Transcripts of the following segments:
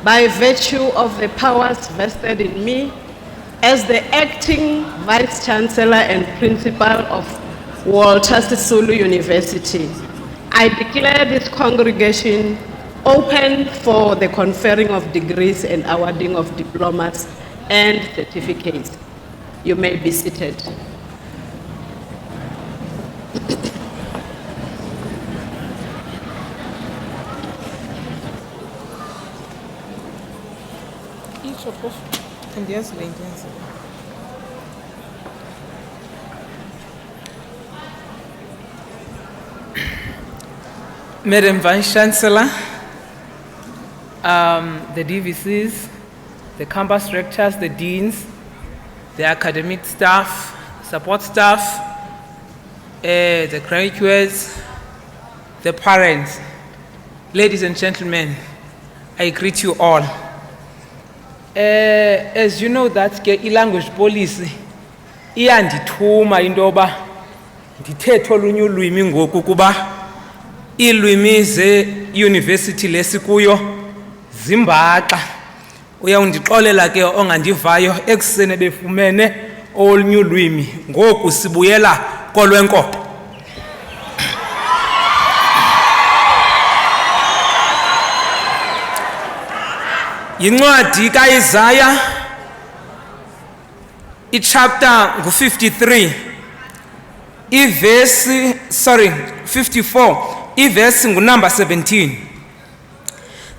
by virtue of the powers vested in me as the acting Vice Chancellor and Principal of Walter Sisulu University, I declare this congregation open for the conferring of degrees and awarding of diplomas and certificates. You may be seated. Madam Vice Chancellor, the DVCs, the campus rectors, the deans, the academic staff, support staff, the graduates, the parents, ladies and gentlemen, I greet you all. As you know that language policy iyandithuma into yoba ndithethe olunye ulwimi ngoku kuba iilwimi ze-university lesikuyo zimbaxa. Uyawundixolela ke ongandivayo ekusene befumene olunye ulwimi ngoku sibuyela kolwenkobe. Yincwadi kaIsaya ichapter ngu-53 ivesi 54 ivesi ngunumber 17.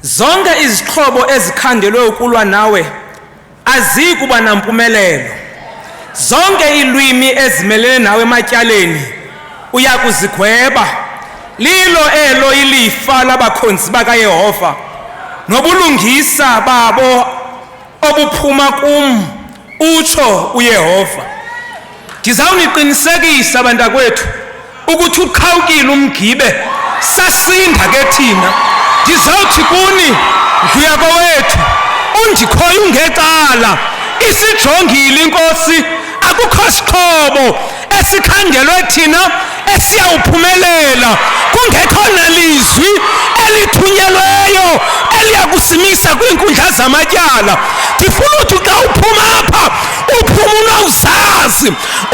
Zonke izixhobo ezikhandelwe ukulwa nawe aziyi kuba nampumelelo. Zonke iilwimi ezimelene nawe ematyaleni uya kuzigweba. Lilo elo ilifa labakhonzi bakaYehova nobulungisa babo obuphuma kum, utsho uYehova. Ndizawuniqinisekisa bantakwethu ukuthi uqhawukile umgibe sasinda ke thina. Ndizawuthi kuni nguya kowethu undikhoya ungecala. Isijongile inkosi akukho sixhobo esikhangelwe thina esiyawuphumelela kungekho nalizwi elithunyelweyo eliyakusimisa kwiinkundla zamatyala. Ndifuna uthi xa uphuma apha uphuma unawuzazi,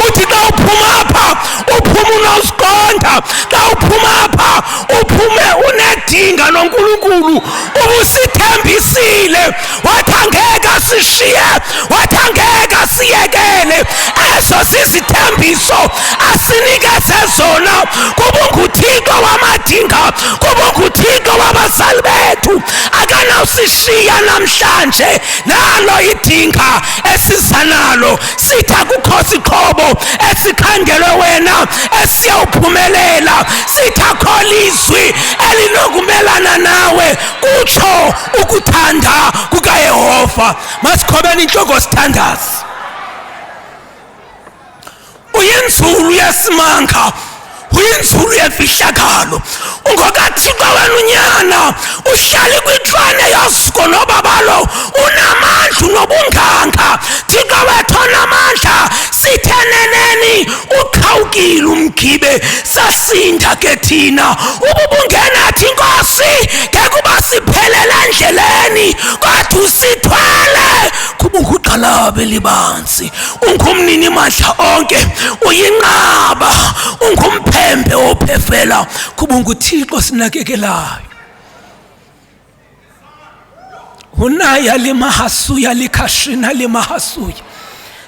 uthi xa uphuma apha uphuma unawusiqonda, xa uphuma apha uphume unedinga noNkulunkulu ubusithembisile wathi angeke sishiye, wathi angeke siyekele. Ezo sizithembiso asinikeze zona kuba unguThixo wamadinga, kuba unguThixo wabazali bethu. Akanawusishiya namhlanje nalo idinga esiza nalo. Sithi akukho sixhobo esikhangelwe wena esiyawuphumelela. Sithi akho lizwi elinokumelana nawe, kutsho ukuthanda kukaYehova. Masikhobeni intloko sithandaze. Uyinzulu yasimanga, uyinzulu yemfihlakalo. UngokaThixo wena unyana uhlala kwithwane yosuku nobabalo, unamandla unobunganga. Thixo wethu onamandla sitheneneni uqhawukile umgibe sasinda ke thina. Ububungenathi inkosi ngekuba siphelela endleleni kodwa usithwele kuba unguqalabe libanzi. Ungumnini mandla onke, uyinqaba, ungumphembe ophefela kuba unguThixo sinakekelayo. Unaya limahasuya likhashina limahasuya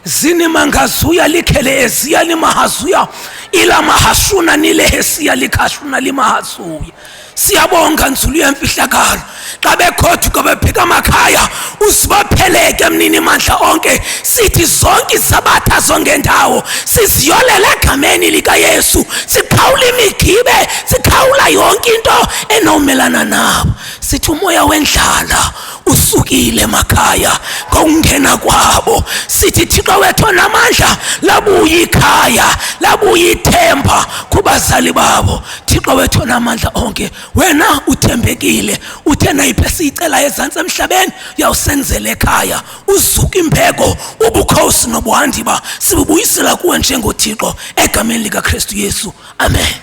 zini mangazuya likhele eziya limahasuya ila mahashuna nilehesiya likhashuna limahasuya. Siyabonga nzulu yemfihlakalo xa bekhothi kobebheka amakhaya usibapheleke mnini mandla onke. Sithi zonke izabatha zongendawo siziyolela egameni likaYesu, siqhawula imigibe, siqhawula yonke into enomelana nabo. Sithi umoya wendlala usukile emakhaya ngokungena kwabo. Sithi Thixo wethu onamandla labuya ikhaya, labuya ithemba kubazali babo. Thixo wethu onamandla onke, wena uthembekile. Uthe nayiphi esiyicela ezantsi emhlabeni uyawusenzela ekhaya. Uzuke imbeko, ubukhosi nobuhandiba sibubuyisela kuwe njengoThixo egameni likaKristu Yesu. Amen.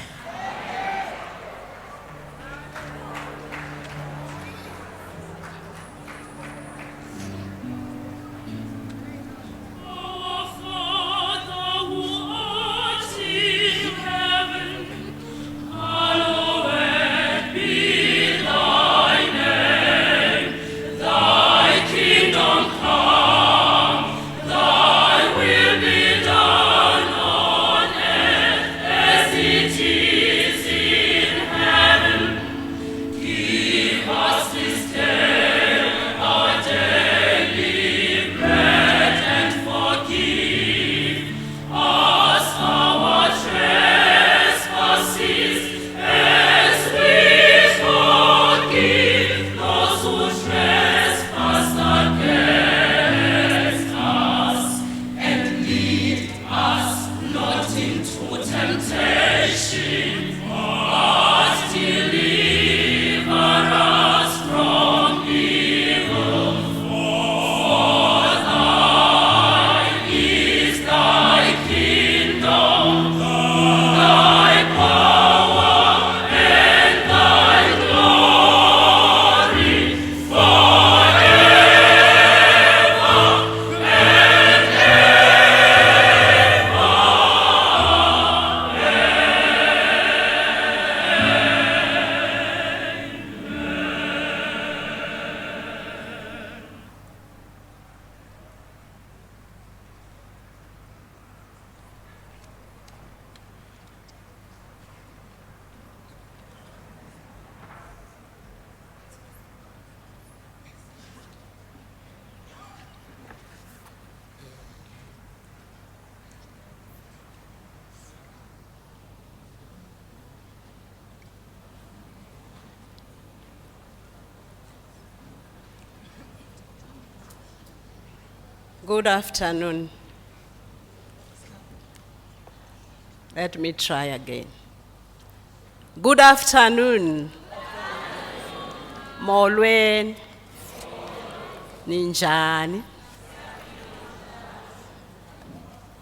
Good afternoon. Let me try again. Good afternoon. Molweni. Ninjani.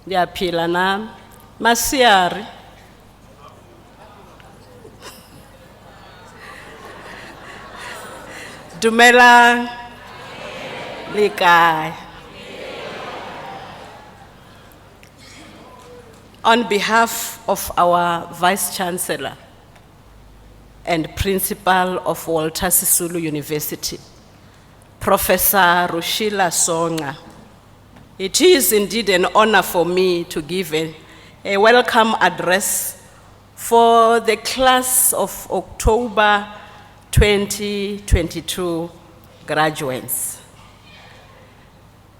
Ndiyaphila nami. Masiyari. Dumelang. Likai. On behalf of our Vice Chancellor and Principal of Walter Sisulu University, Professor Rushila Songa, it is indeed an honor for me to give a welcome address for the class of October 2022 graduates.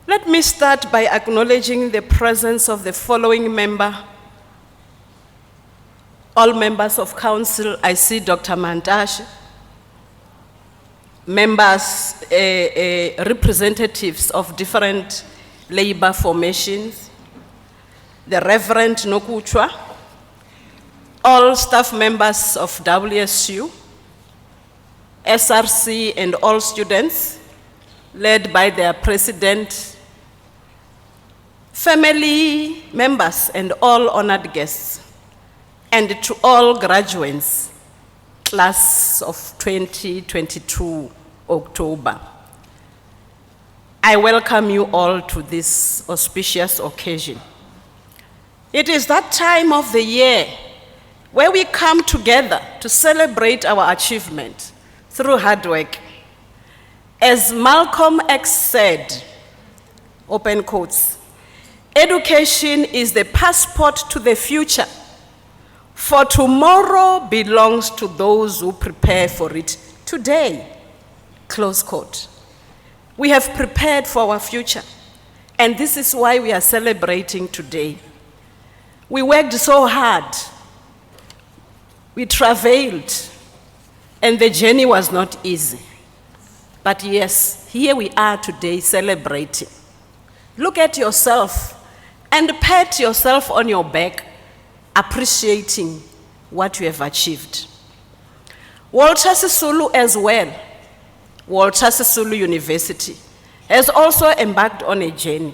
Let me start by acknowledging the presence of the following all members of council. I see Dr. Mantashe, members, representatives of different labor formations, the Reverend Nokuchwa, all staff members of WSU, SRC, and all students, led by their president, family members, and all honored guests, and to all graduates, class of 2022 October. I welcome you all to this auspicious occasion. It is that time of the year where we come together to celebrate our achievement through hard work. As Malcolm X said, open quotes, education is the passport to the future, for tomorrow belongs to those who prepare for it today, close quote. We have prepared for our future, and this is why we are celebrating today. We worked so hard, we travailed, and the journey was not easy. But yes, here we are today celebrating. Look at yourself and pat yourself on your back, appreciating what you have achieved. Walter Sisulu as well, Walter Sisulu University, has also embarked on a journey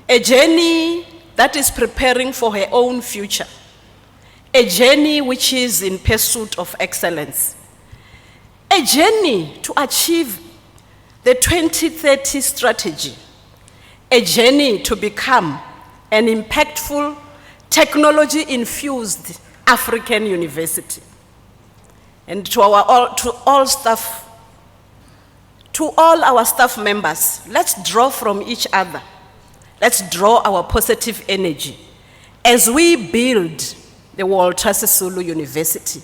that is preparing for her own future, a journey which is in pursuit of excellence, a journey to achieve the 2030 strategy, a journey to become an impactful, technology-infused African university. And to all our staff members, let's draw from each other. Let's draw our positive energy as we build the Walter Sisulu University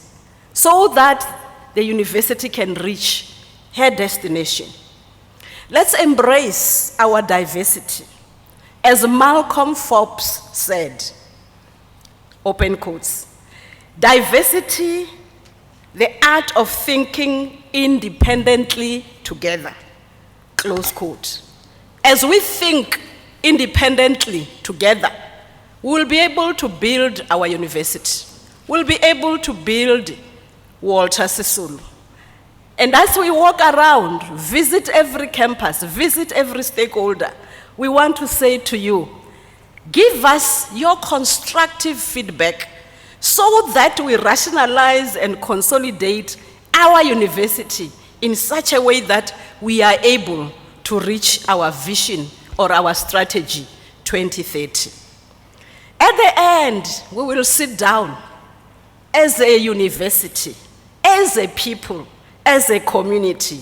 so that the university can reach her destination. Let's embrace our diversity. As Malcolm Forbes said, open quotes, diversity, the art of thinking independently together, close quote. As we think independently together, we will be able to build our university. We'll be able to build Walter Sisulu. And as we walk around, visit every campus, visit every stakeholder, we want to say to you, give us your constructive feedback so that we rationalize and consolidate our university in such a way that we are able to reach our vision or our strategy 2030. At the end, we will sit down as a university, as a people, as a community,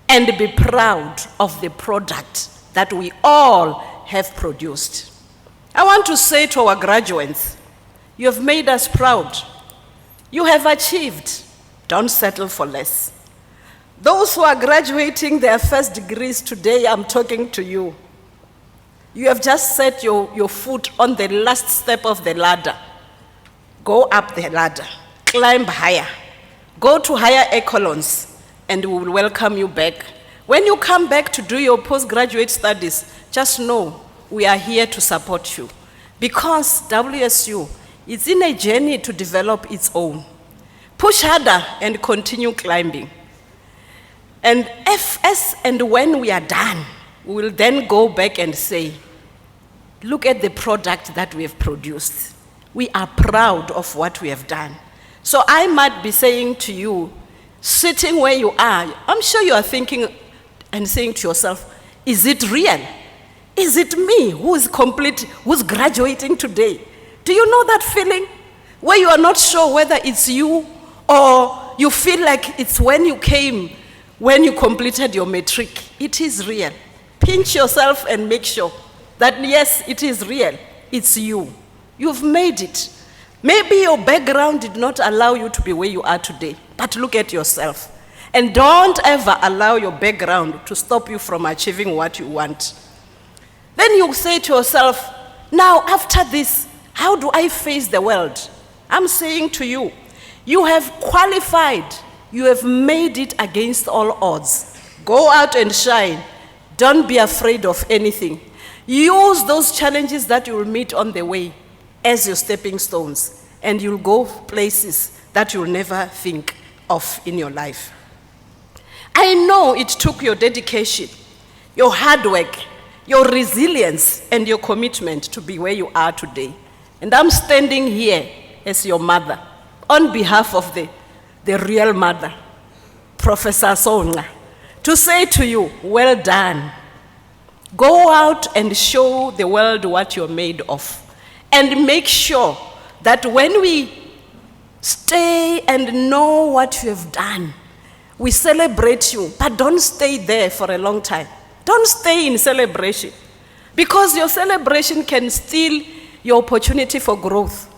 and be proud of the product that we all have produced. I want to say to our graduates, you have made us proud. You have achieved. Don't settle for less. Those who are graduating their first degrees today, I'm talking to you. You have just set your foot on the last step of the ladder. Go up the ladder, climb higher, go to higher echelons, and we will welcome you back. When you come back to do your postgraduate studies, just know we are here to support you. Because WSU is in a journey to develop its own. Push harder and continue climbing. And if, as and when we are done, we will then go back and say, look at the product that we have produced. We are proud of what we have done. So I might be saying to you, sitting where you are, I'm sure you are thinking and saying to yourself, is it real? Is it me who's graduating today? Do you know that feeling? Where you are not sure whether it's you or you feel like it's when you came, when you completed your matric. It is real. Pinch yourself and make sure that yes, it is real. It's you. You've made it. Maybe your background did not allow you to be where you are today, but look at yourself. And don't ever allow your background to stop you from achieving what you want. Then you say to yourself, now after this, how do I face the world? I'm saying to you, you have qualified. You have made it against all odds. Go out and shine. Don't be afraid of anything. Use those challenges that you will meet on the way as your stepping stones, and you'll go places that you'll never think of in your life. I know it took your dedication, your hard work, your resilience, and your commitment to be where you are today. And I'm standing here as your mother on behalf of the real mother, Professor Songa, to say to you, well done. Go out and show the world what you're made of. And make sure that when we stay and know what you have done, we celebrate you, but don't stay there for a long time. Don't stay in celebration, because your celebration can steal your opportunity for growth.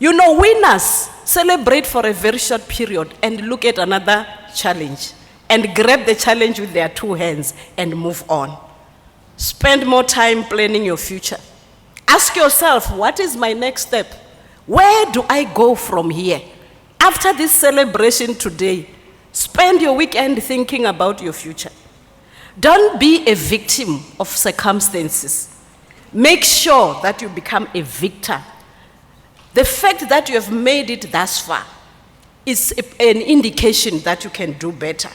You know, winners celebrate for a very short period and look at another challenge and grab the challenge with their two hands and move on. Spend more time planning your future. Ask yourself, what is my next step? Where do I go from here? After this celebration today, spend your weekend thinking about your future. Don't be a victim of circumstances. Make sure that you become a victor. The fact that you have made it thus far is an indication that you can do better.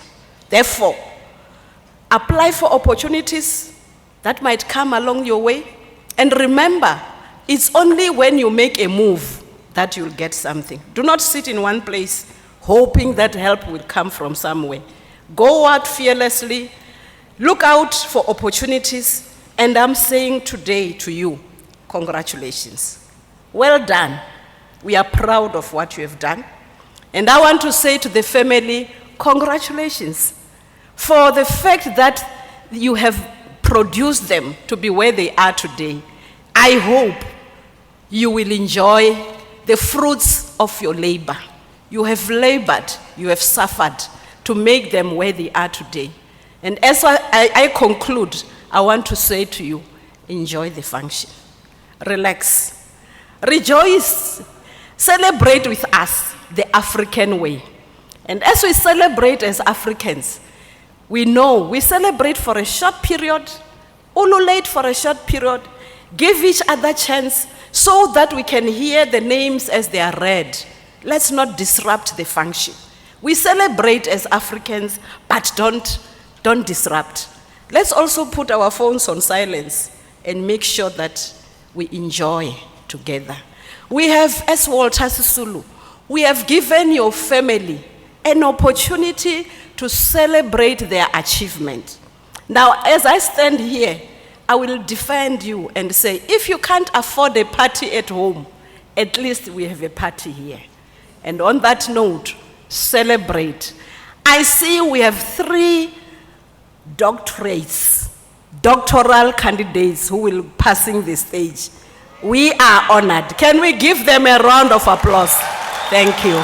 Therefore, apply for opportunities that might come along your way. And remember, it's only when you make a move that you'll get something. Do not sit in one place hoping that help will come from somewhere. Go out fearlessly, look out for opportunities, and I'm saying today to you, congratulations. Well done. We are proud of what you have done. And I want to say to the family, congratulations for the fact that you have produced them to be where they are today. I hope you will enjoy the fruits of your labor. You have labored, you have suffered to make them where they are today. And as I conclude, I want to say to you, enjoy the function. Relax. Rejoice. Celebrate with us the African way. And as we celebrate as Africans, we know we celebrate for a short period, ululate for a short period, give each other chance so that we can hear the names as they are read. Let's not disrupt the function. We celebrate as Africans, but don't disrupt. Let's also put our phones on silence and make sure that we enjoy together. We have, as Walter Sisulu, we have given your family an opportunity to celebrate their achievement. Now, as I stand here, I will defend you and say, if you can't afford a party at home, at least we have a party here. And on that note, celebrate. I see we have 3 doctorates, doctoral candidates who will be passing the stage. We are honored. Can we give them a round of applause? Thank you.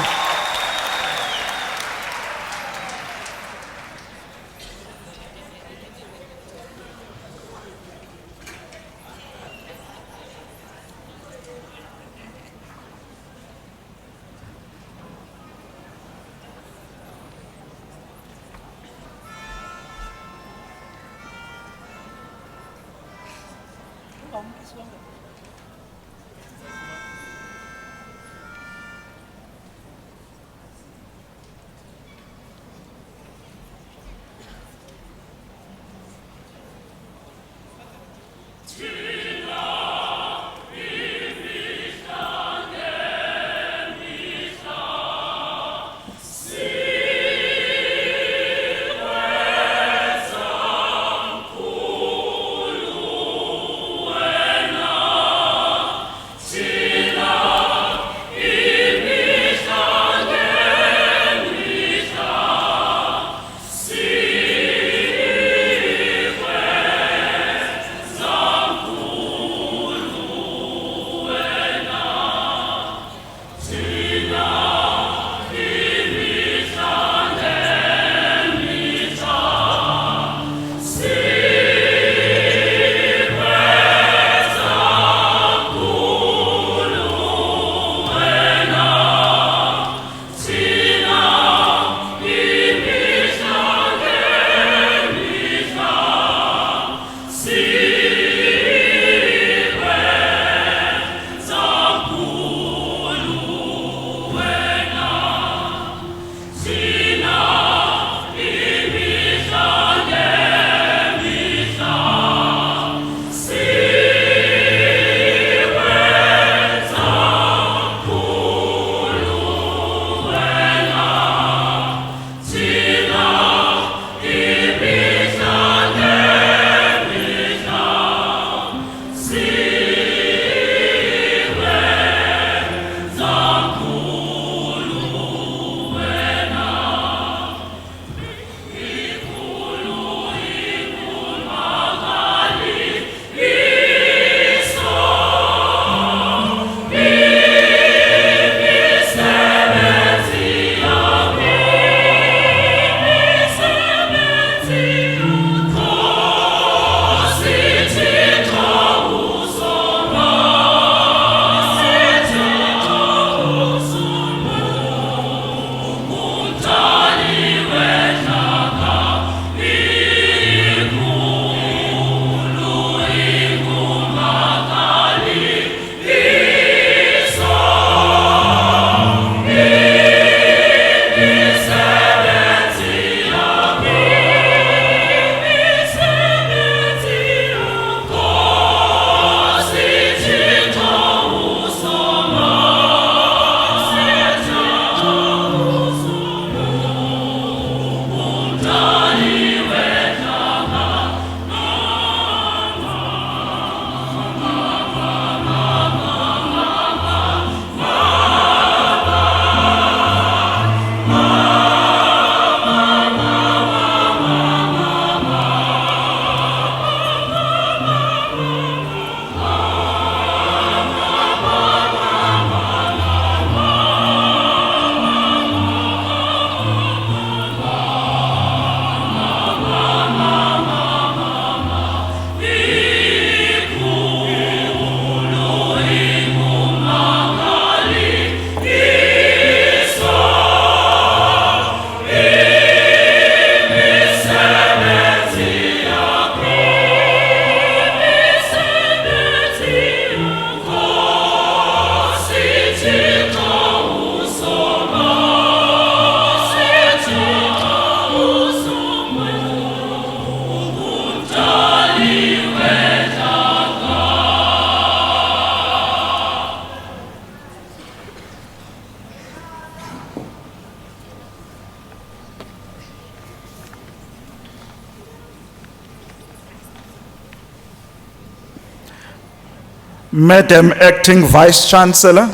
Madam Acting Vice-Chancellor,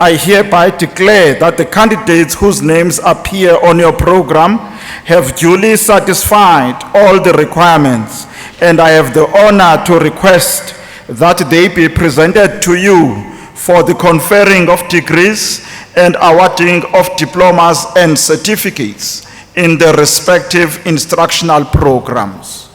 I hereby declare that the candidates whose names appear on your program have duly satisfied all the requirements, and I have the honor to request that they be presented to you for the conferring of degrees and awarding of diplomas and certificates in the respective instructional programs.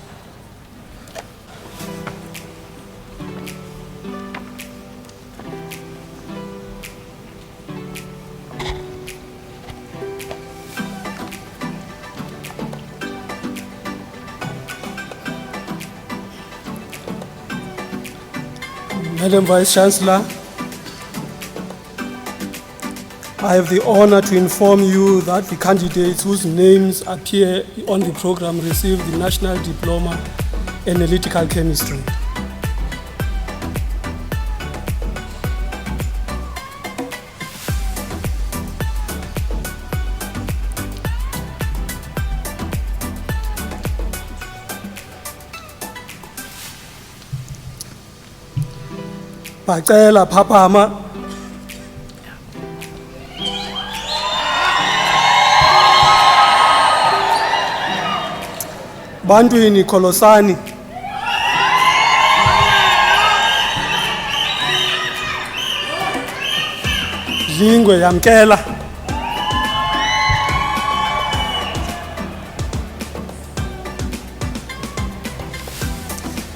Madam Vice Chancellor, I have the honor to inform you that the candidates whose names appear on the program received the National Diploma in Analytical Chemistry. Bacela Papama Bantwini Kolosani Lingwe Yamkela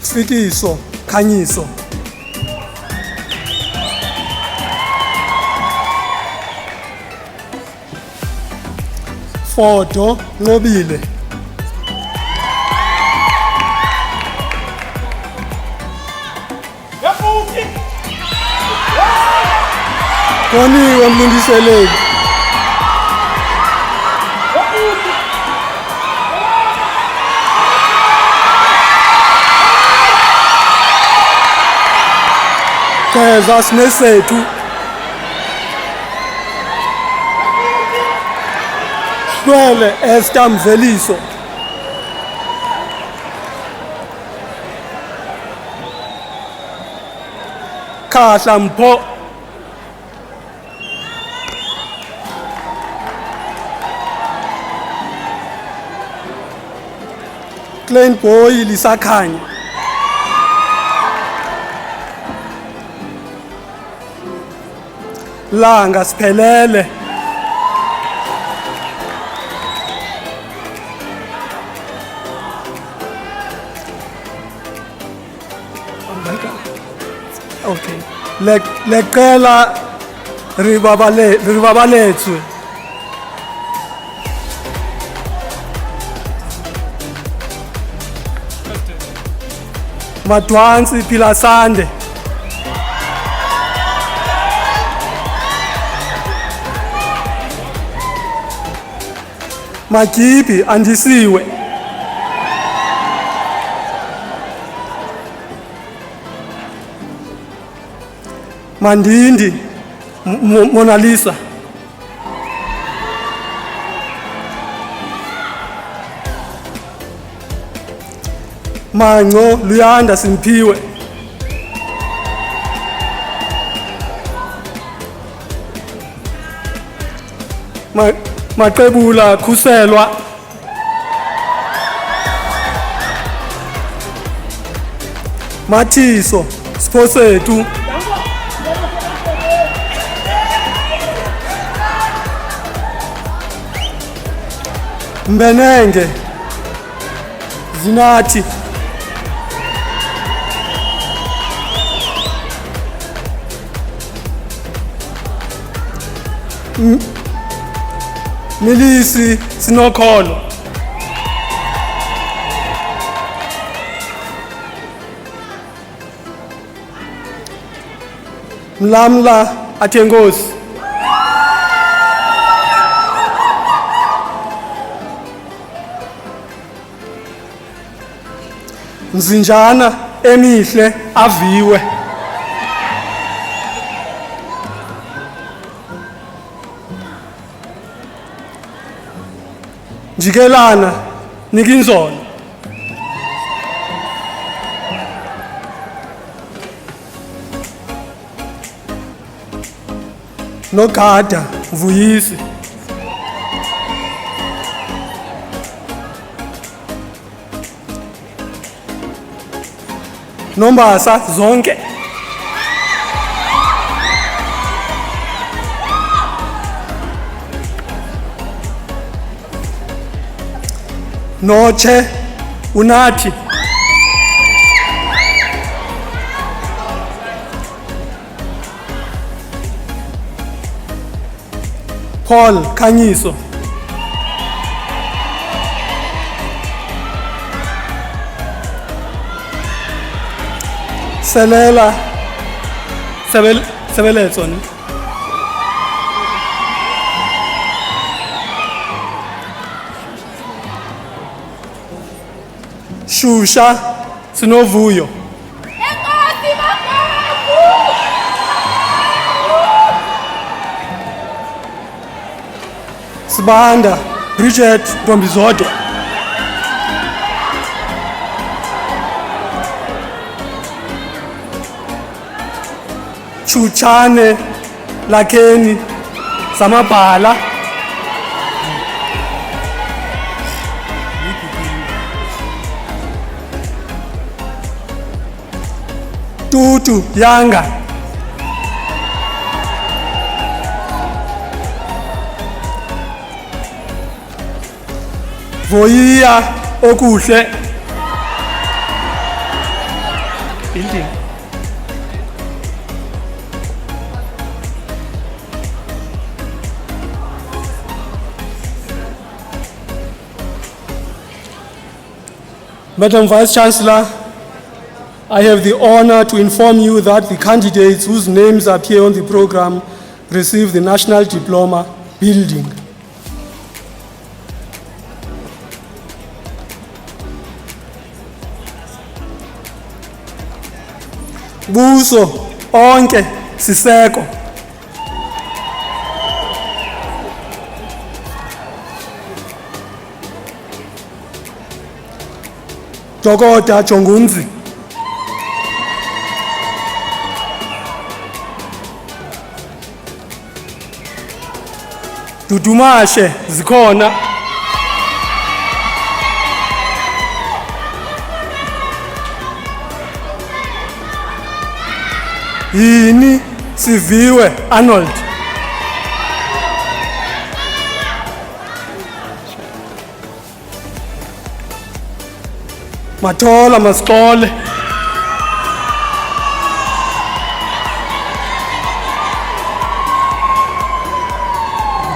Fikiso Khanyiso Foto Nobile Koniwe Mlungiseleli Keza sinesethu Hlwele Esther Mveliso Khahla Mpho Klein Boy Lisakhanya Langa Siphelele Okay. Leqela ribabaletswe Madwansi Philasande Magibi Andisiwe Mandindi Mona Lisa Mango Luyanda Simphiwe Maqebula Khuselwa Mathiso Siphosethu Mbenenge Zinathi Milisi Sinokholo Mlamla Athengosi Mzinjana Emihle Aviwe Jikelana Nikinzolo Nogada Vuyisi Nombasa zonke Noche Unathi Paul Khanyiso Selela Sebeletso, ne? Shusha Sinovuyo. Sibanda Bridget Dombizodo. Chuchane Lakeni Samabala. Tutu Yanga. Voia Okuhle. Building. Madam Vice Chancellor, I have the honor to inform you that the candidates whose names appear on the program receive the National Diploma Building. Buso Onke Siseko. Dokota Jongunzi. Dudumashe Zikhona. Yini Siviwe Arnold. Matola Maskole.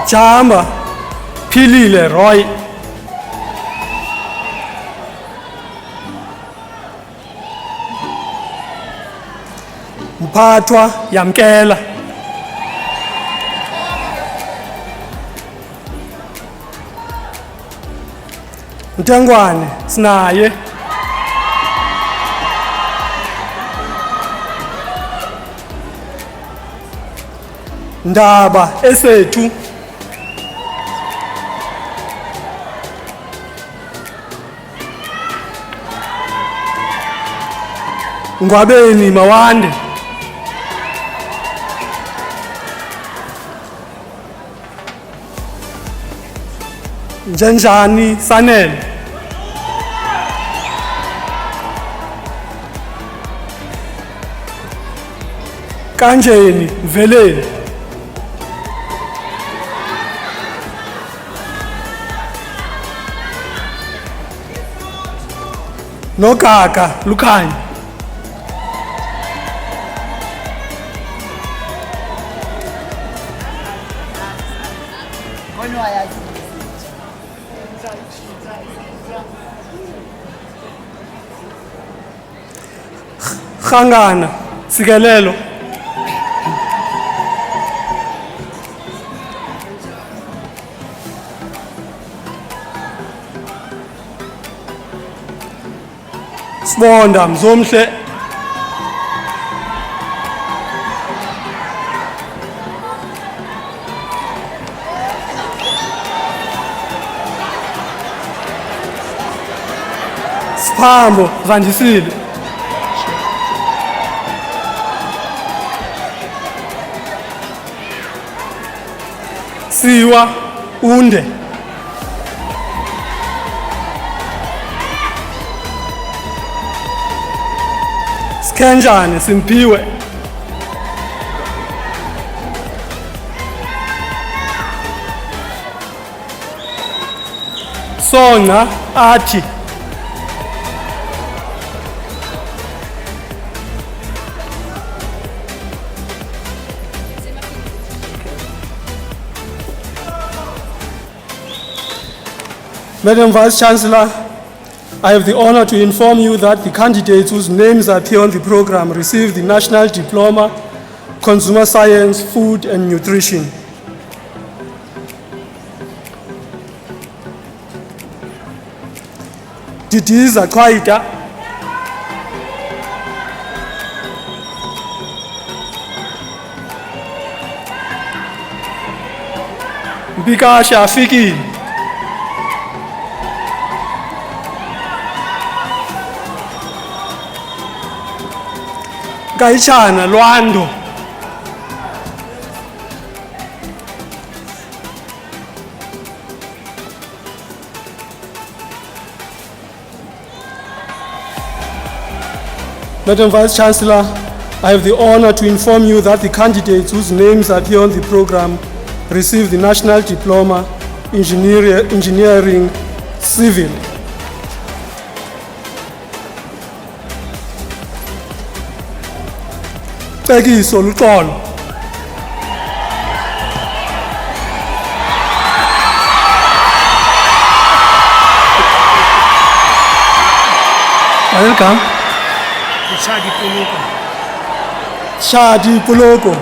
Jamba Philile Roy. Mphathwa Yamkela. Ntengwane Sinaye. Ndaba Esethu. Ngwabeni Mawande. Njenjani Sanele. Kanjeni Mveleli. Nogaka Lukhanyi. Khangana Sikelelo. Sibonda Mzomhle. Siphambo Zandisile. Siwa Unde. Skenjani Simpiwe. Songa Athi. Madam Vice Chancellor, I have the honor to inform you that the candidates whose names appear on the program received the National Diploma consumer science, food and nutrition. Didiza Kwaita, Mpikasha Fiki, Gaichana Luando, Madam Vice Chancellor, I have the honor to inform you that the candidates whose names appear on the program received the National Diploma Engineering Civil. Cekiso Luxolo. Welcome. Shadi Puloko.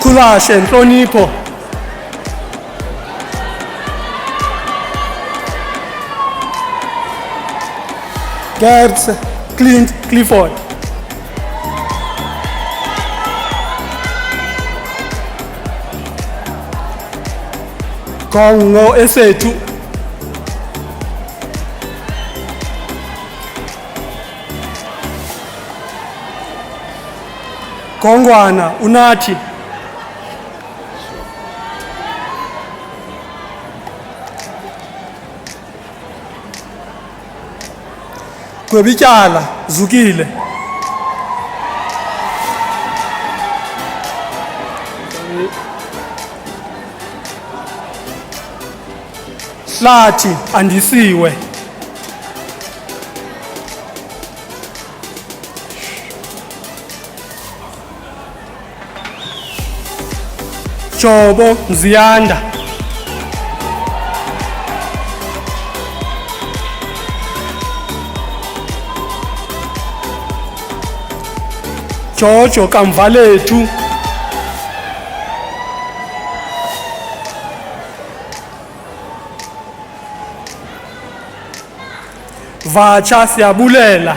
Kulash and Tronipo. Gertz Clint Clifford. Kongo Esetu. Kongwana Unati. Kwebichala Zukile. Hlathi Andisiwe. Jobo Mziyanda. Jojo Kamvalethu. Vacha Siyabulela.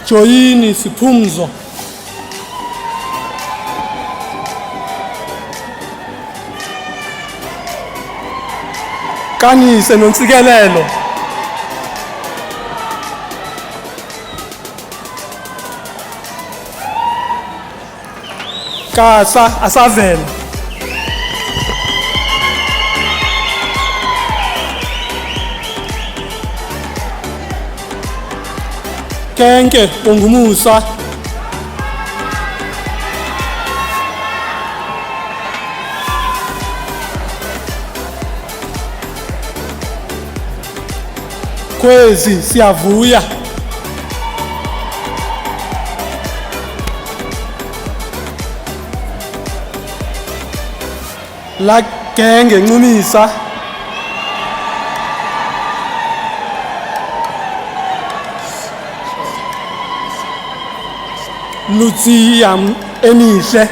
Joyini Siphumzo. Kanise Nontsikelelo. Kasa Asavela. Kenke Ongumusa. Kwezi Siyavuya. La Genge Ncumisa. Lucia Emihle.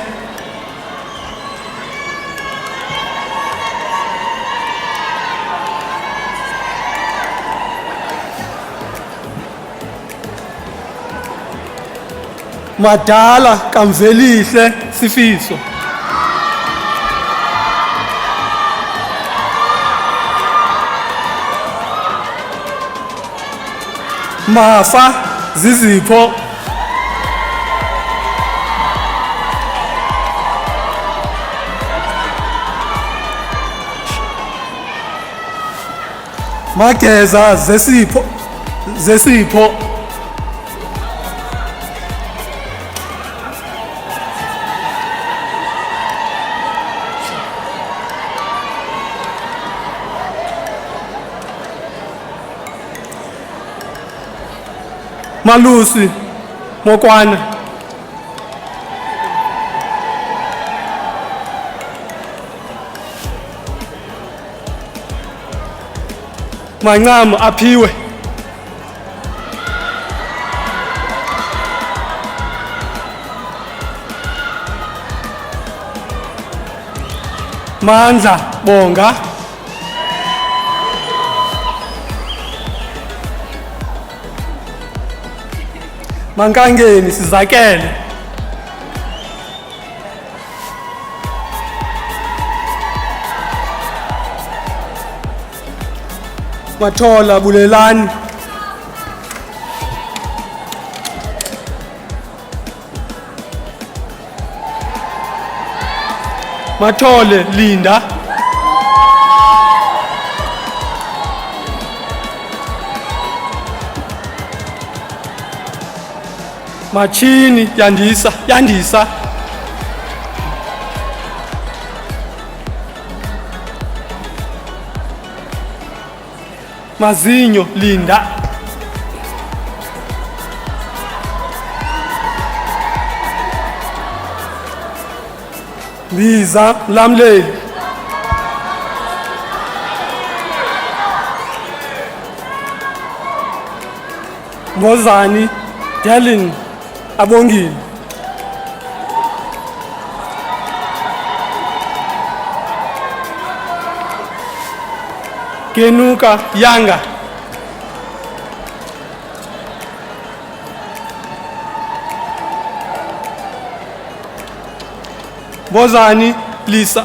Madala Kamvelihle Sifiso. Mafa Zizipho. Mageza Zesipho. Malusi Mokwana. mancam aphiwe. Mandla Bonga. Mankangeni Sizakele. Mathola Bulelani. Mathole Linda. Machini Yandisa. Mazinyo Linda. Biza Lamley. Mozani Dylan Abongile. Kenuka Yanga. Bozani Lisa.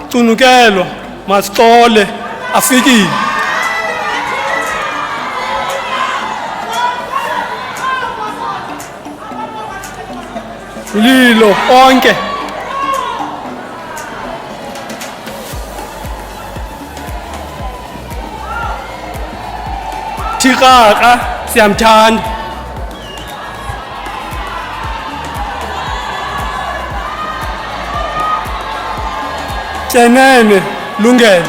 Tunukelo Masitole afikile. Lilo onke. Thikaka siyamthanda. Tsenene Lungelo.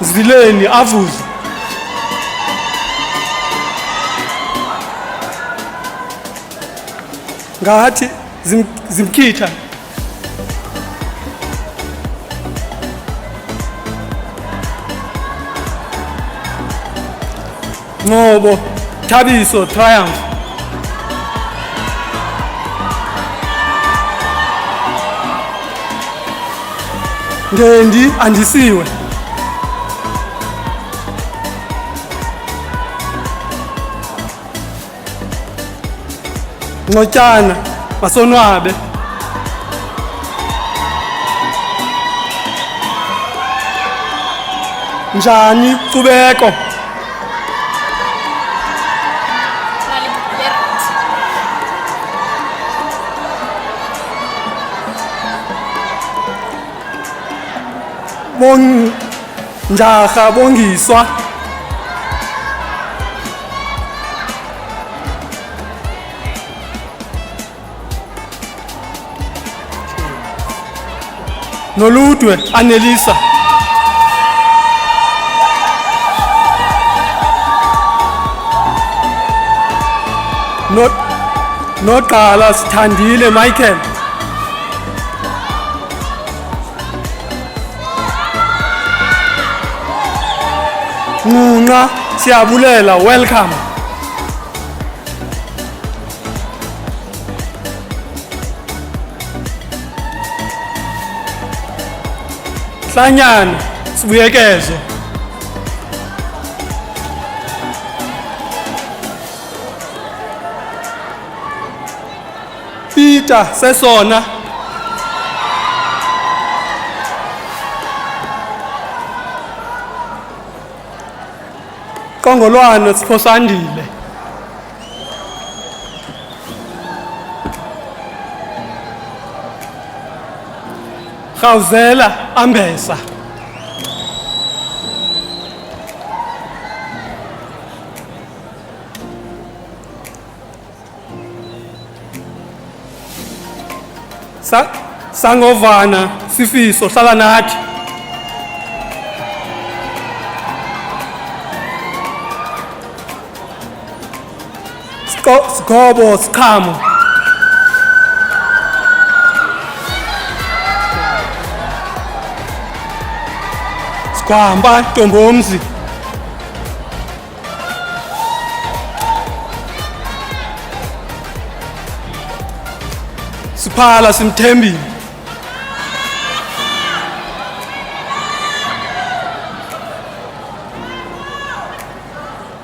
Zileni Avuzi. Ngathi zimkhitha. Ngobo Thabiso Triumph. Ngendi Andisiwe. Ngotshana Masonwabe. Njani Kubeko. Njaha Bongiswa. Noludwe Anelisa. Noqala Sithandile Michael. Nqunqa Siyabulela welcome. Hlanyana Sibuyekezo. Peter Sesona. Kongolwana Siphosandile. Gauzela Ambesa. Sangovana Sifiso hlala nathi. Sigobo, siqhamo. Sikwamba, Ntombomzi. Siphala, Simthembile.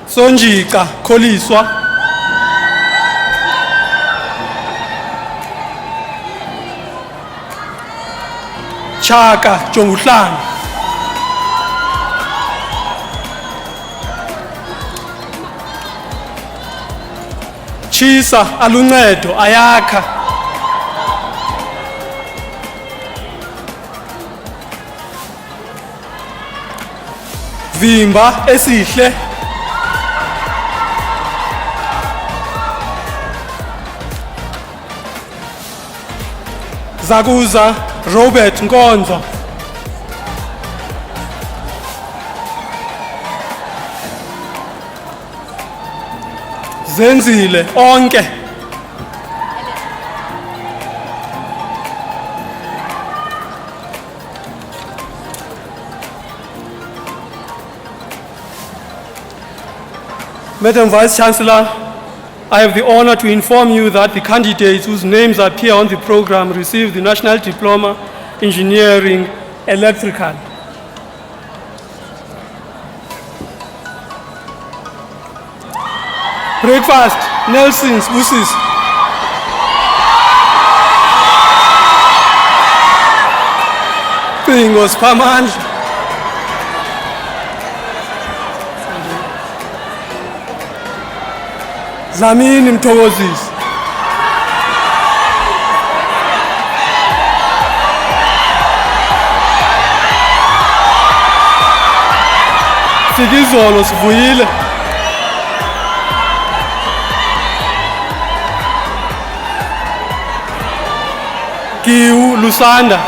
Sonjika, Kholiswa. Chaka, Jonguhlanga. Chisa, Aluncedo, Ayakha. Vimba, Esihle. Zakuza, Robert Nkonzo. Zenzile, onke. Madam Vice Chancellor, I have the honor to inform you that the candidates whose names appear on the program received the National Diploma Engineering Electrical. Breakfast, Nelson's, Busis. Pingos, Pamandla. Dlamini Mthokozisi. Fikizolo Sivuyile. Kiu Lusanda.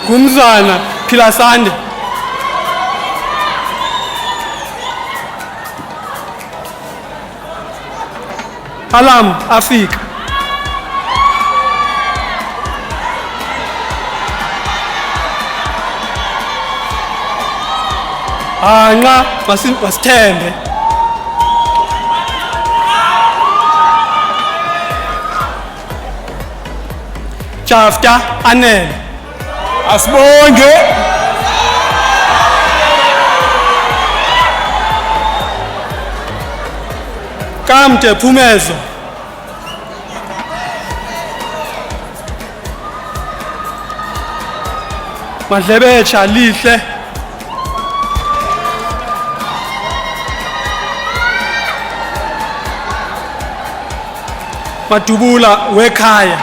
Gumzana Philasande. Alam Afika. Anqa Masithembe. Jafta Anel. Asibonge. Kamde Phumezo. Madlebecha Lihle. Madubula Wekhaya.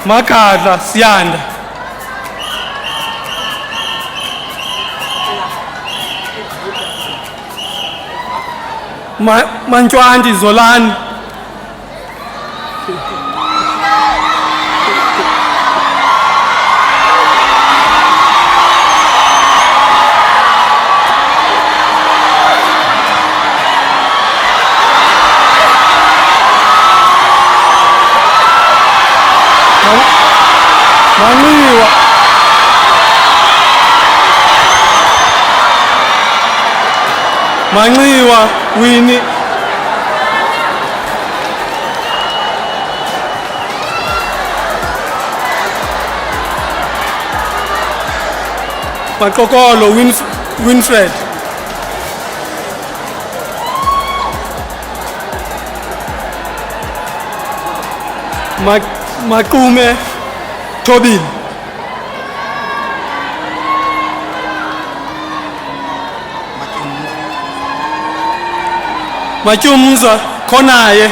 Makadla Siyanda. Mantwanti Zolani. Manxiwa. Manxiwa Winnie. Makokolo Winfred. Makume Tobin. Machumza Konaye.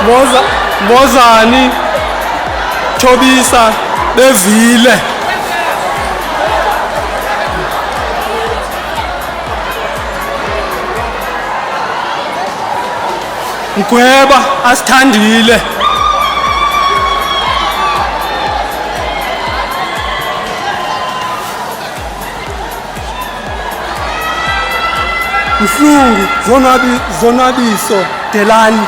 Mbozani Thobisa bevile Mgweba asithandile Mhlungu zonabiso Delani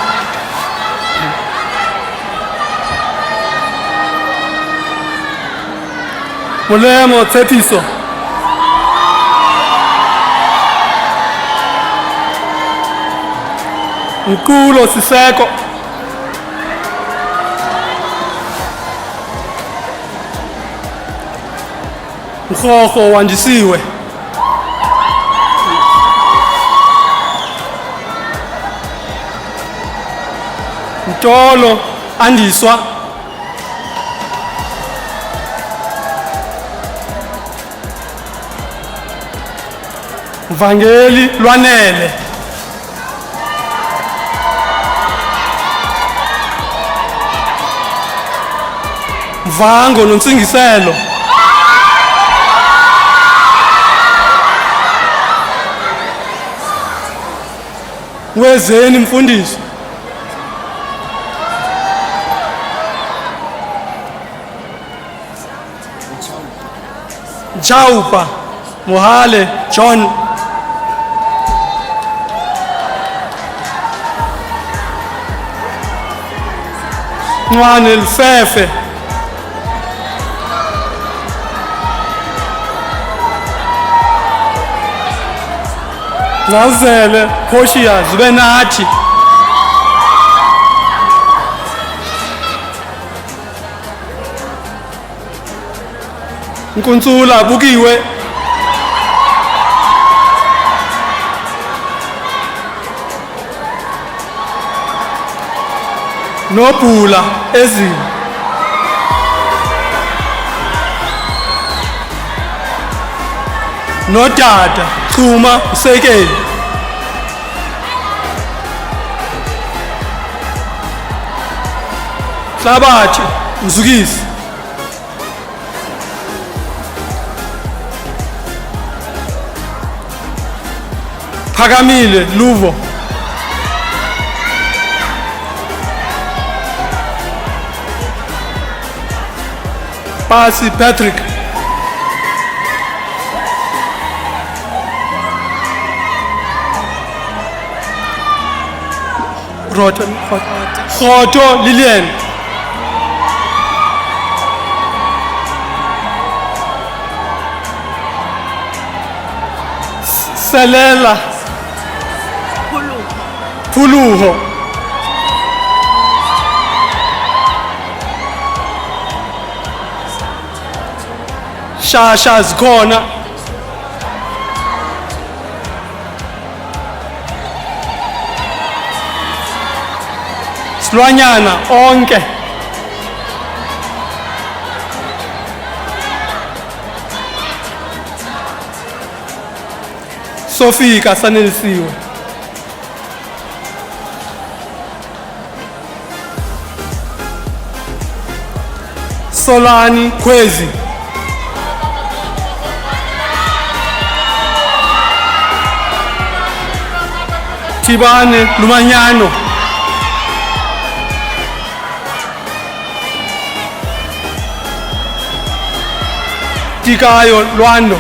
Molemo Tshepiso Nkulo Siseko Mkhokho Wandisiwe Mtolo Andiswa Mvangeli Lwanele Mvango Nonsingiselo Wezeni Mfundisi Chaupa Mohale John Nwane Lfefe Ngazele Khoshiya zibe nathi Nkuntsula Bukiwe Nobhula Ezini Nodada Chuma Sekeli Hlabathi Mzukisi Phakamile Luvo Pasi Patrick Khoto Lilian Selela Puluho Shasha Zikhona Silwanyana onke Sofika Sanelisiwe Solani Khwezi Tibane Lumanyano Tikayo Lwando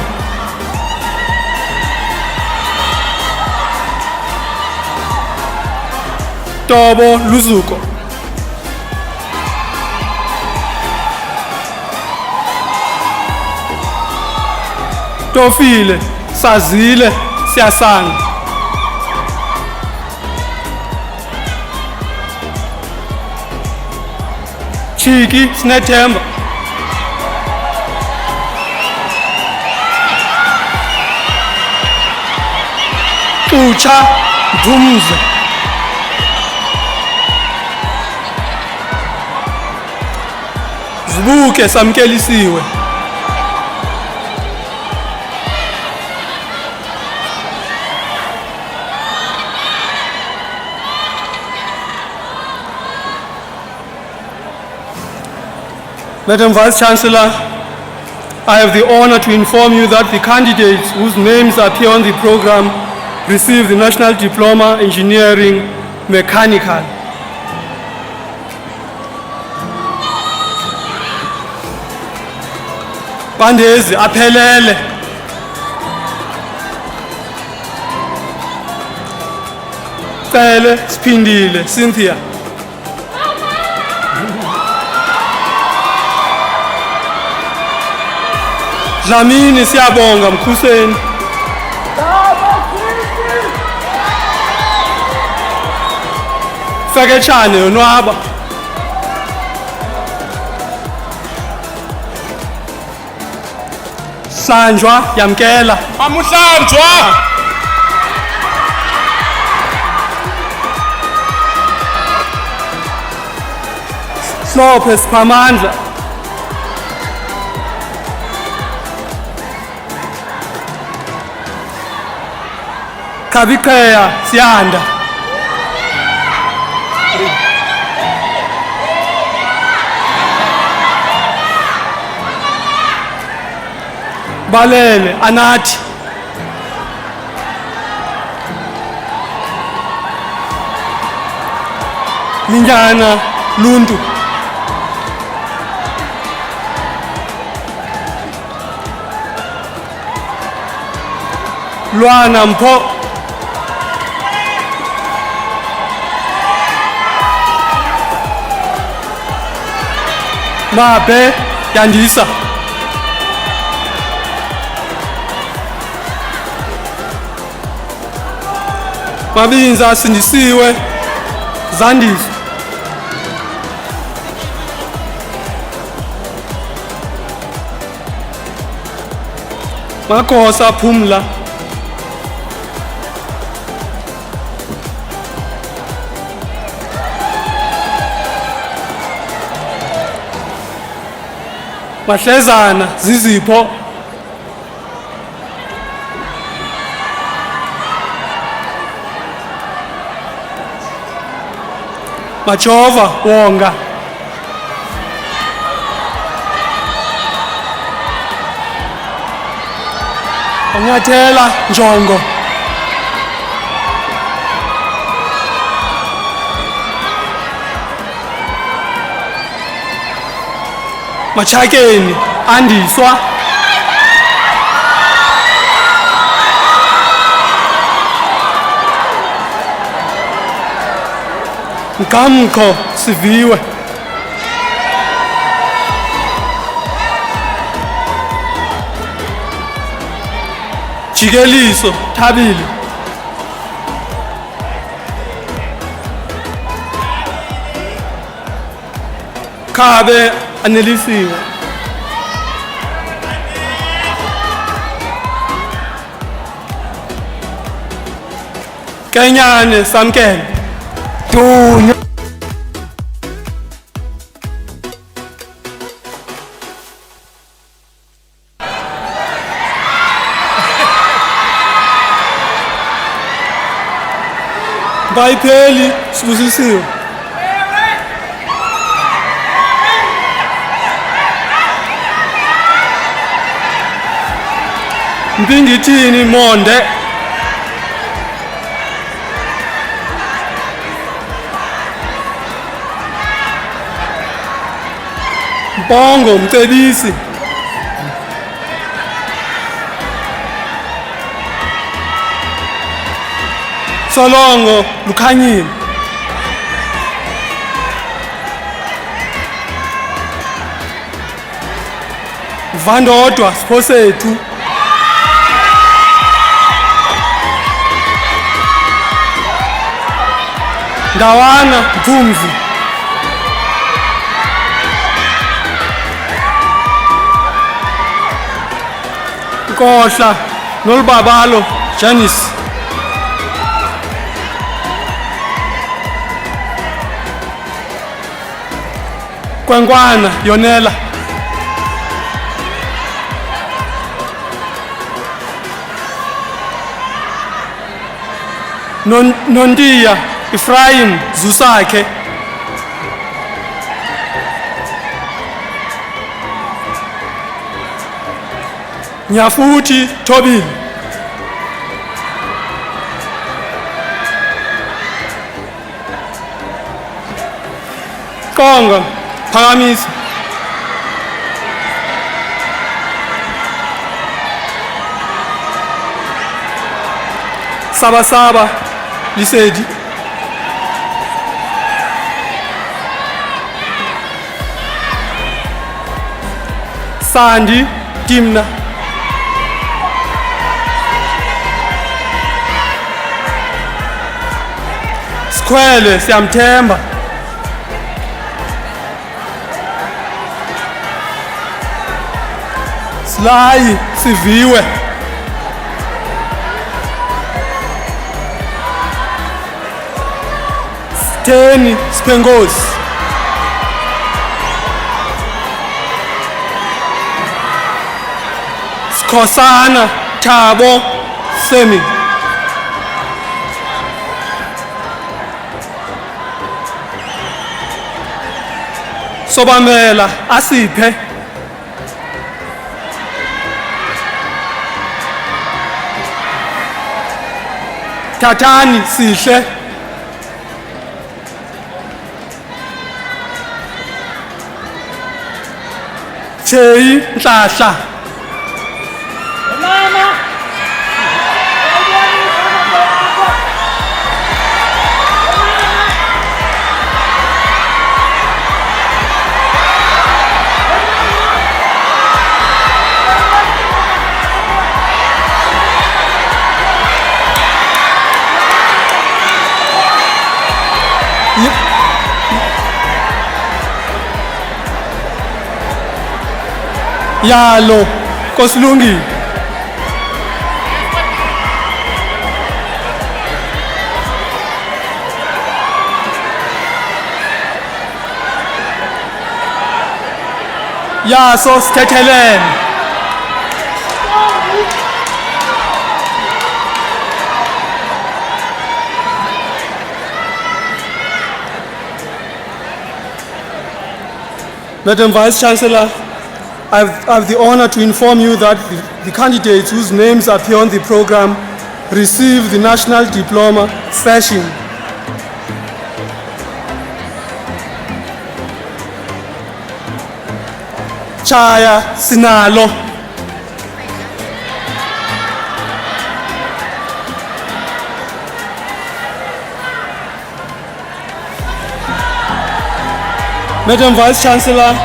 Tobo Luzuko Tofile Sazile Siyasanga Chiki Sinethemba Ucha Dumze Zibuke Samkelisiwe Madam Vice-Chancellor, I have the honor to inform you that the candidates whose names appear on the program received the National Diploma Engineering Mechanical. Bandezi aphelele. Cele siphindile Cynthia. Dlamini siyabonga Mkhuseni. Feketshane yonwaba. Sanjwa yamkela. Amuhlanjwa. Hlophe Siphamandla. Khabikheya Siyanda. Balele Anathi. Minyana Luntu. Lwana Mpho. Mabe Yandisa. Mabinza Sindisiwe Zandis. Makosa Phumla. Mahlezana Zizipho. Machova Wonga. Onyathela Njongo. Machakeni Andiswa. Nkamko Siviwe. Jikeliso Thabile. Khabe Anelisiwe. Kenyane Samkele. Dunya. Bayipheli Sibusisiwe. Mpingithini Monde. Bongo Mcebisi. Solongo Lukhanyile. Vandodwa Siphosethu. Ndawana Mthumzi. Nkohla Nolubabalo Janice. Kwengwana Yonela. Nondiya Ephraim Zusakhe. Nyafuthi Thobile. Qonga Phakamisa. Saba Lisedi. Sandi Timna. Skhwele Siyamthemba. Silayi Siviwe. Sitheni Siphenkosi. Sikhosana Thabo Semi. Sobamela Asiphe. Thathani Sihle. Theyi Nhlahla. Yalo Kosilungi. Yaso Sithethelele. Madam Vice Chancellor, I have the honor to inform you that the candidates whose names appear on the program receive the National Diploma Fashion. Chaya Sinalo. Madam Vice Chancellor,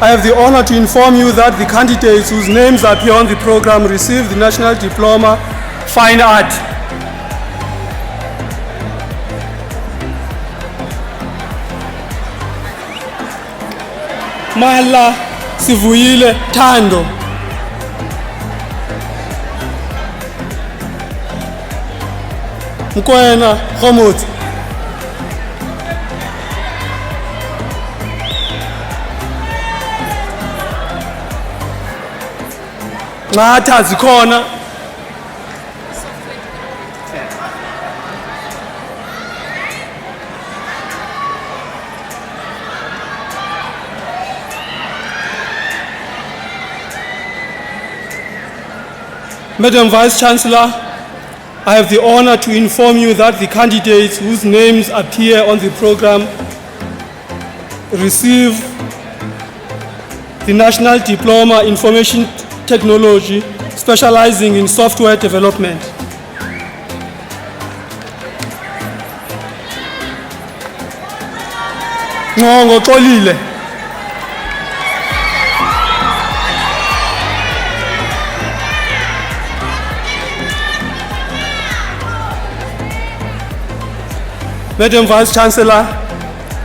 I have the honor to inform you that the candidates whose names appear on the program receive the National Diploma Fine Art. Mala Sivuyile Thando. Mkwena Khomuthi. Ngatha zikhona. Madam Vice Chancellor, I have the honor to inform you that the candidates whose names appear on the program receive the National Diploma Information Technology, specializing in software development. Ngongo Xolile. Madam Vice Chancellor,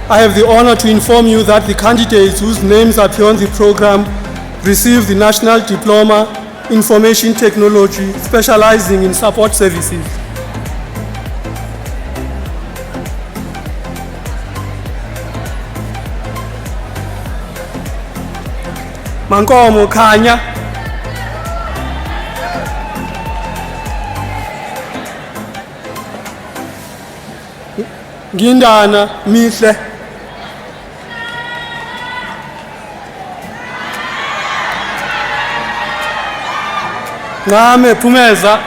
I have the honor to inform you that the candidates whose names appear on the program receive the National Diploma Information Technology, specializing in support services. Mankomo Khanya. Ngindana Mihle. Ngame Phumeza.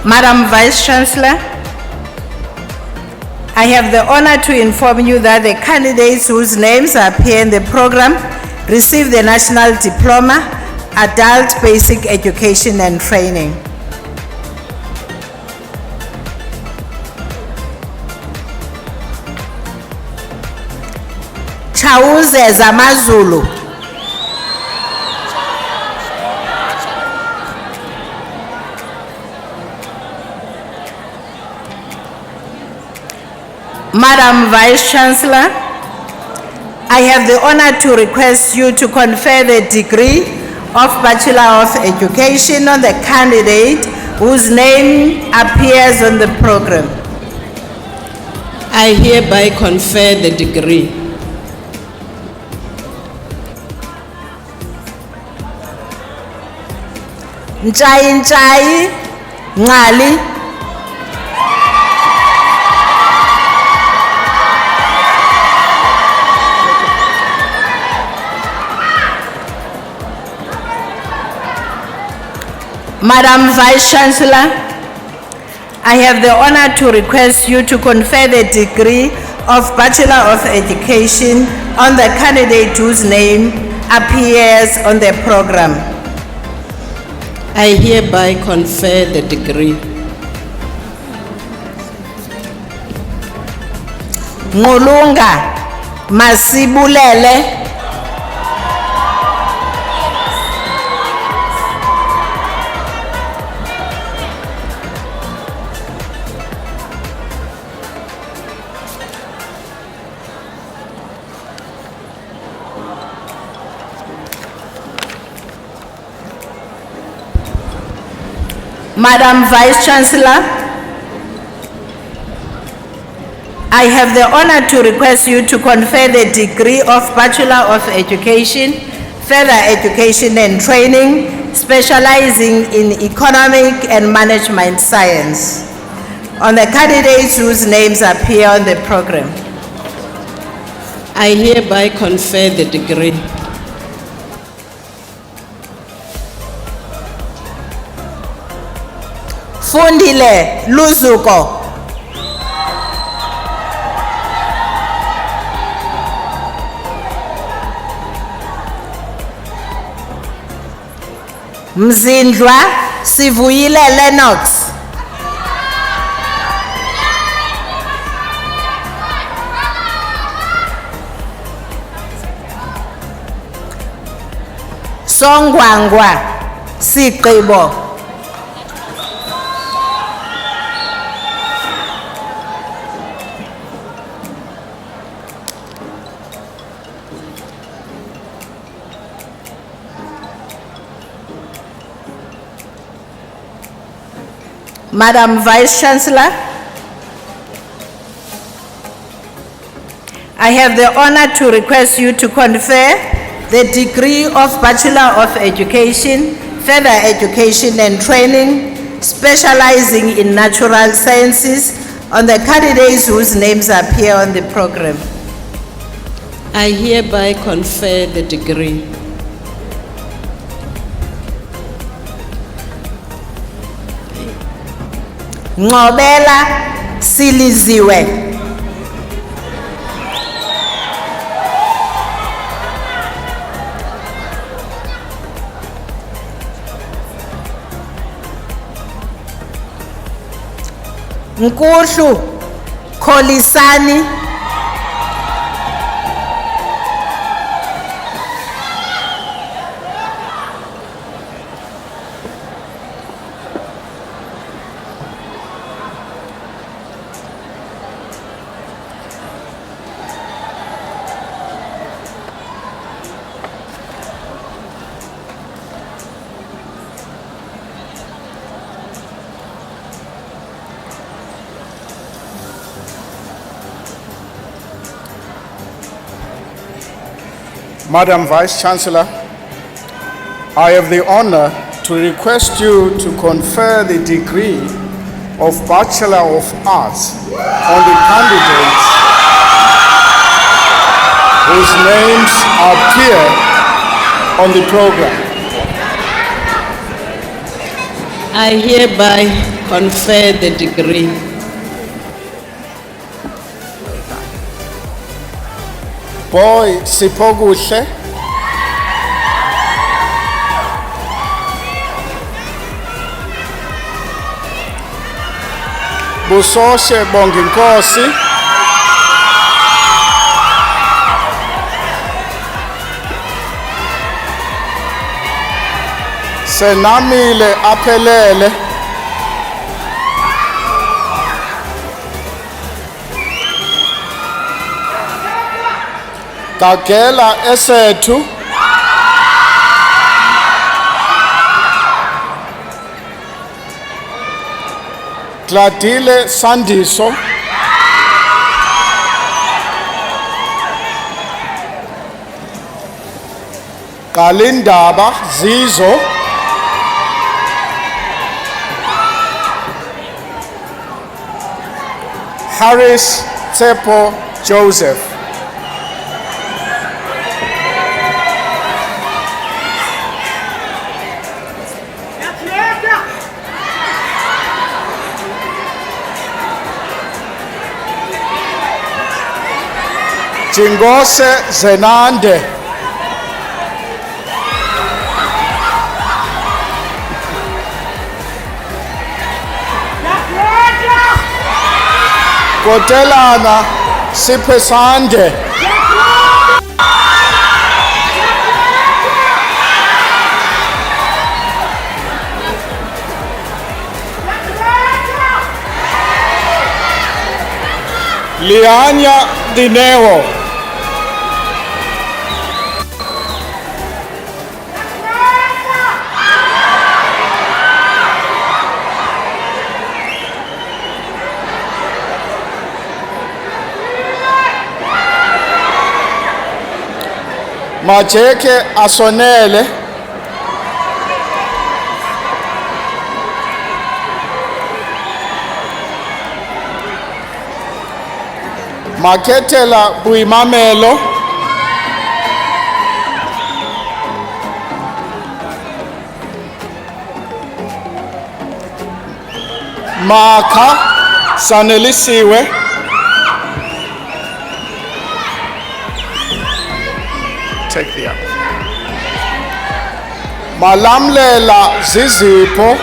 Madam Vice Chancellor, I have the honor to inform you that the candidates whose names appear in the program receive the National Diploma, Adult Basic Education and Training. Chauze Zamazulu. Madam Vice Chancellor, I have the honor to request you to confer the degree of Bachelor of Education on the candidate whose name appears on the program. I hereby confer the degree. Njai Ngali. Madam Vice Chancellor, I have the honor to request you to confer the degree of Bachelor of Education on the candidate whose name appears on the program. I hereby confer the degree. Ngulunga Masibulele. Madam Vice Chancellor, I have the honor to request you to confer the degree of Bachelor of Education, Further Education and Training, specializing in Economic and Management Science, on the candidates whose names appear on the program. I hereby confer the degree. Fundile Luzuko. Mzindwa Sivuyile Lennox. Songwangwa Sigqibo. Madam Vice Chancellor, I have the honor to request you to confer the degree of Bachelor of Education, Further Education and Training, specializing in Natural Sciences, on the candidates whose names appear on the program. I hereby confer the degree. Ngobela Siliziwe. Nkuhlu Kholisani. Madam Vice Chancellor, I have the honor to request you to confer the degree of Bachelor of Arts on the candidates whose names appear on the program. I hereby confer the degree. Boy Sipokuhle, Busoshe Bonginkosi, Senamile Apelele, Kagela Esetu, Gladile Sandiso, Kalindaba Zizo, Harris Tsepo Joseph. Jingose Zenande, Kotelana Sipesande, Lianya Dineo, Majeke Asonele, Maketela Buimamelo, Maka Sanelisiwe, take the up. Malamlela Zizipo,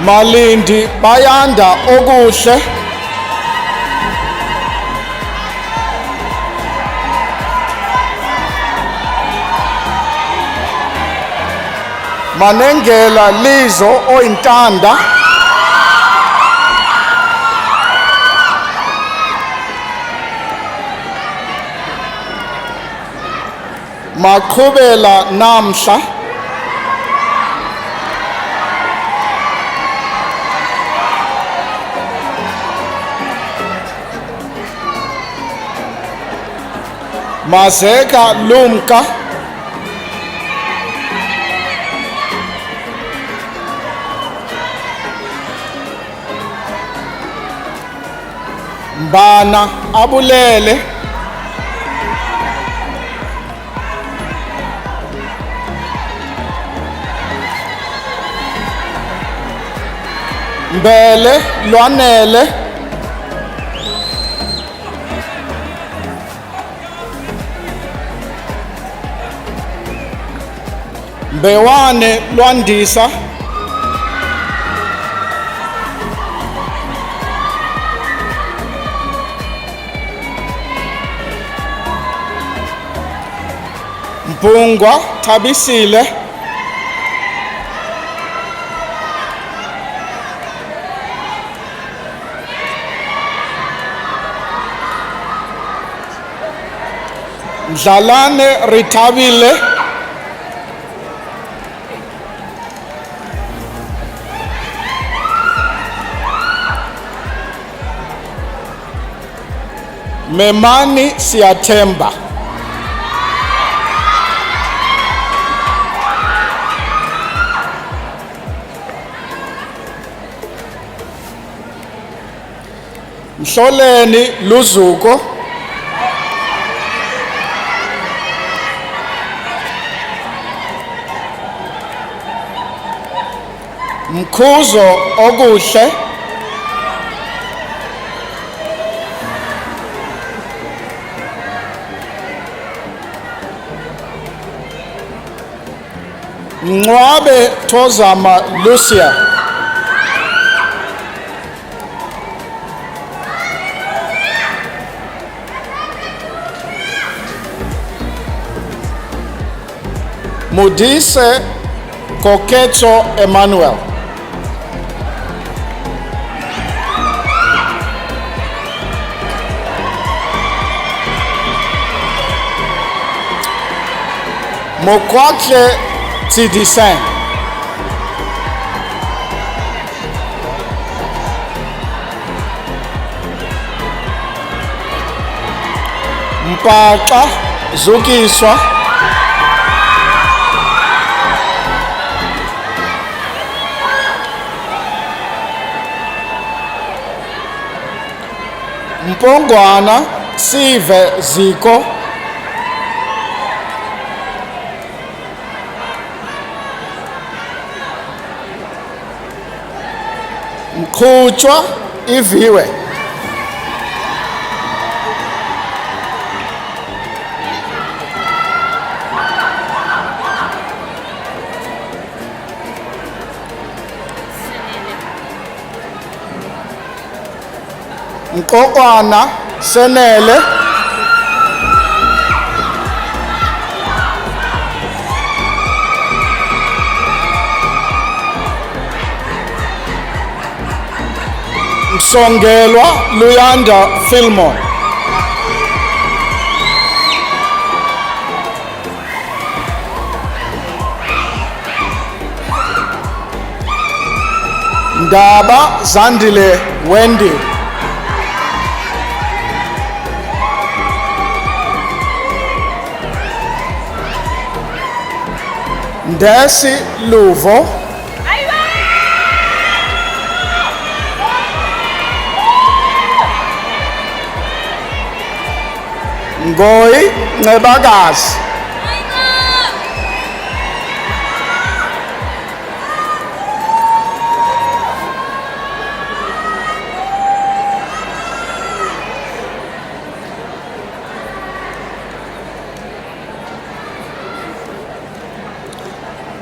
Malindi Bayanda Oguhle, Manengela Lizo Ointanda, Makubela Namsha, Mazeka Lumka, Mbana Abulele, Mbele Lwanele, Mbewane Lwandisa, Mpungwa Tabisile, Dlalane Ritabile, Memani Siatemba, Mhloleni Luzuko, Mkhuzo Okuhle, Ngwabe Tozama Lucia, Modise Koketso Emmanuel, Mokwakle Tidisen, Mpaxa Zukiswa, Mpongwana Sive Ziko, Mkhutshwa Iviwe, Nkokwana Senele, Msongelwa Luyanda Filmon, Ndaba Zandile Wendy, Ndesi Luvo, Ngoyi Ncebakazi,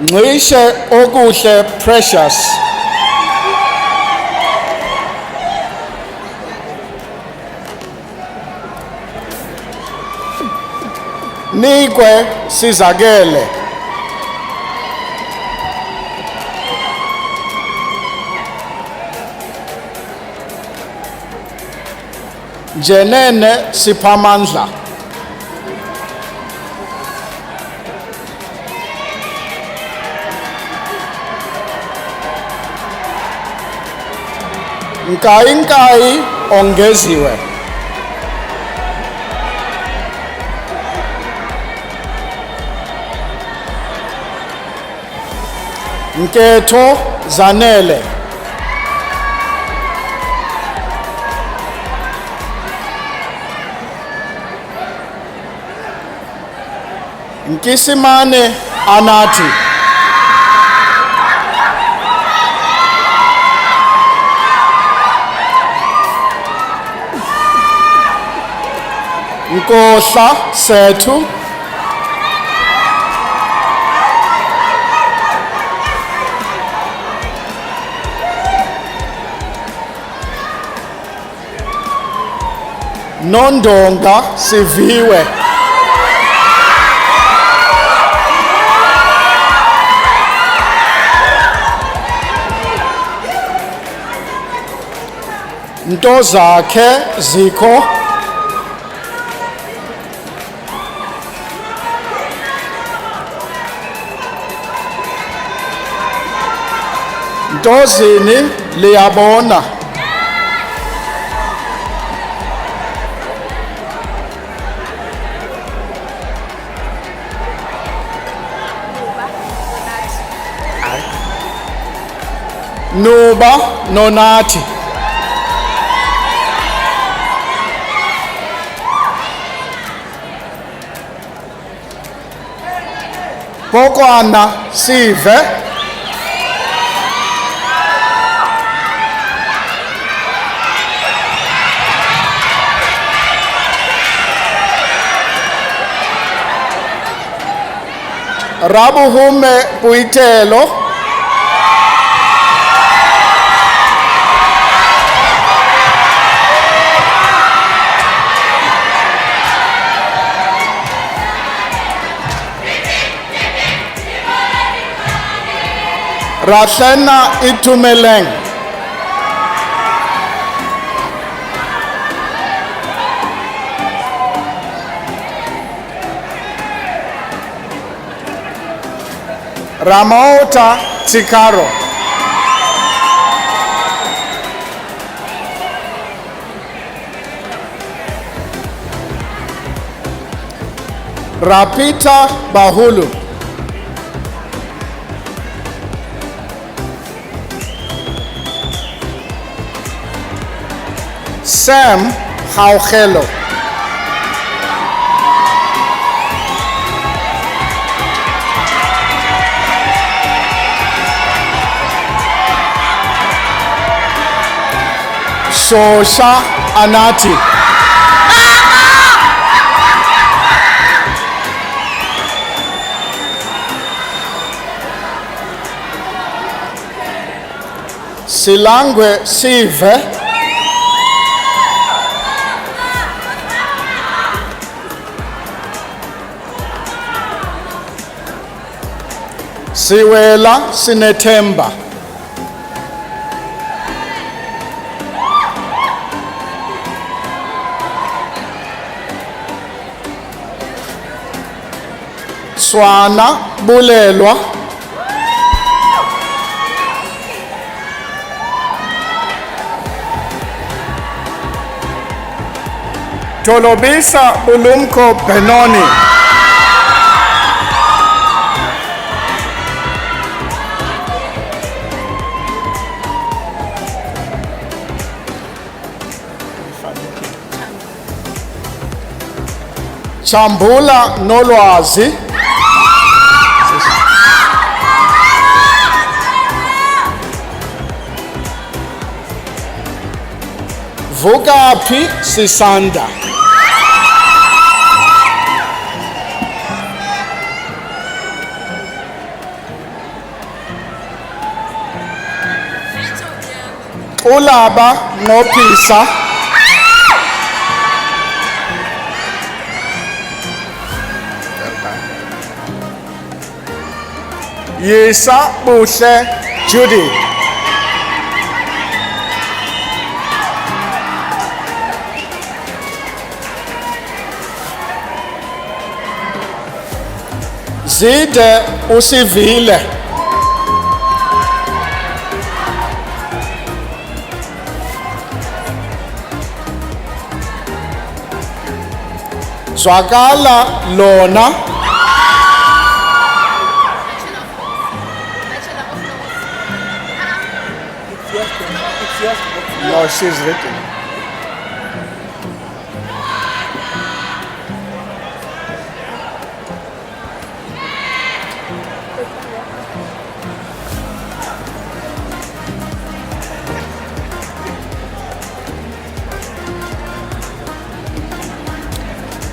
Ncishe Okuhle Precious, Nikwe Sizakele, Jenene Siphamandla, Nkayi Ongeziwe, Nketho Zanele, Nkisimane Anathi, Nkohla Sethu, Nondonga Siviwe, Ntozakhe Zikho, Ntozini liyabona. Nuba nonathi. Pokwana sive. Rabuhume Puitelo. Rahlena Itumeleng. Ramota Tikaro. Rapita Bahulu. Sam Haugelo. Sosha Anati. Silangwe Sive. Siwela Sinethemba. Swana Bulelwa. Tolobisa Bulumko Benoni. Chambula Nolwazi. Vukapi Sisanda. Ulaba Nopisa. Yesa Buhle Judy. Zide Usivile. Zwakala Lona. No, she's written.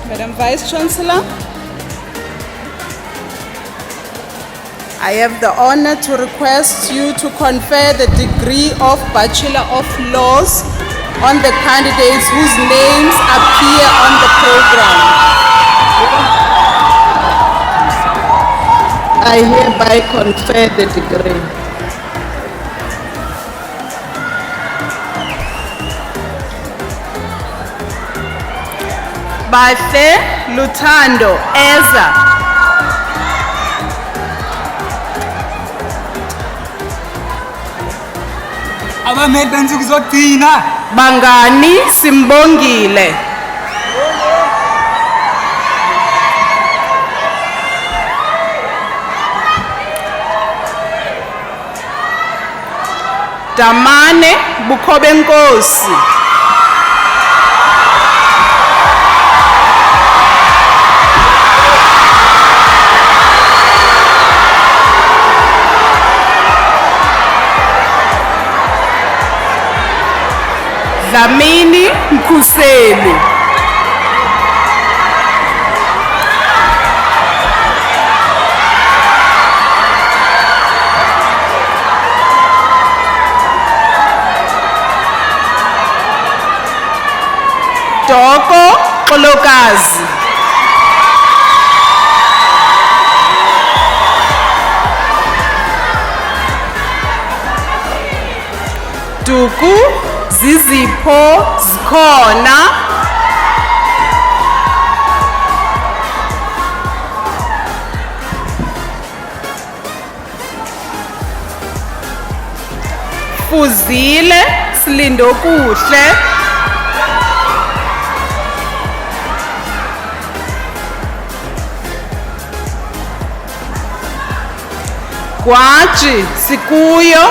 Madam Vice Chancellor, I have the honor to request you to confer the degree of Bachelor of Laws on the candidates whose names appear on the program. I hereby confer the degree. By Fair Lutando Eza. abameli bensuku zokugcina. Bangani simbongile. Damane Bukhobenkosi. Dlamini Mkhuseli. Doko Xolokazi. Duku Zizipho Zikhona. Fuzile Silindokuhle. Gwaji Sikuyo.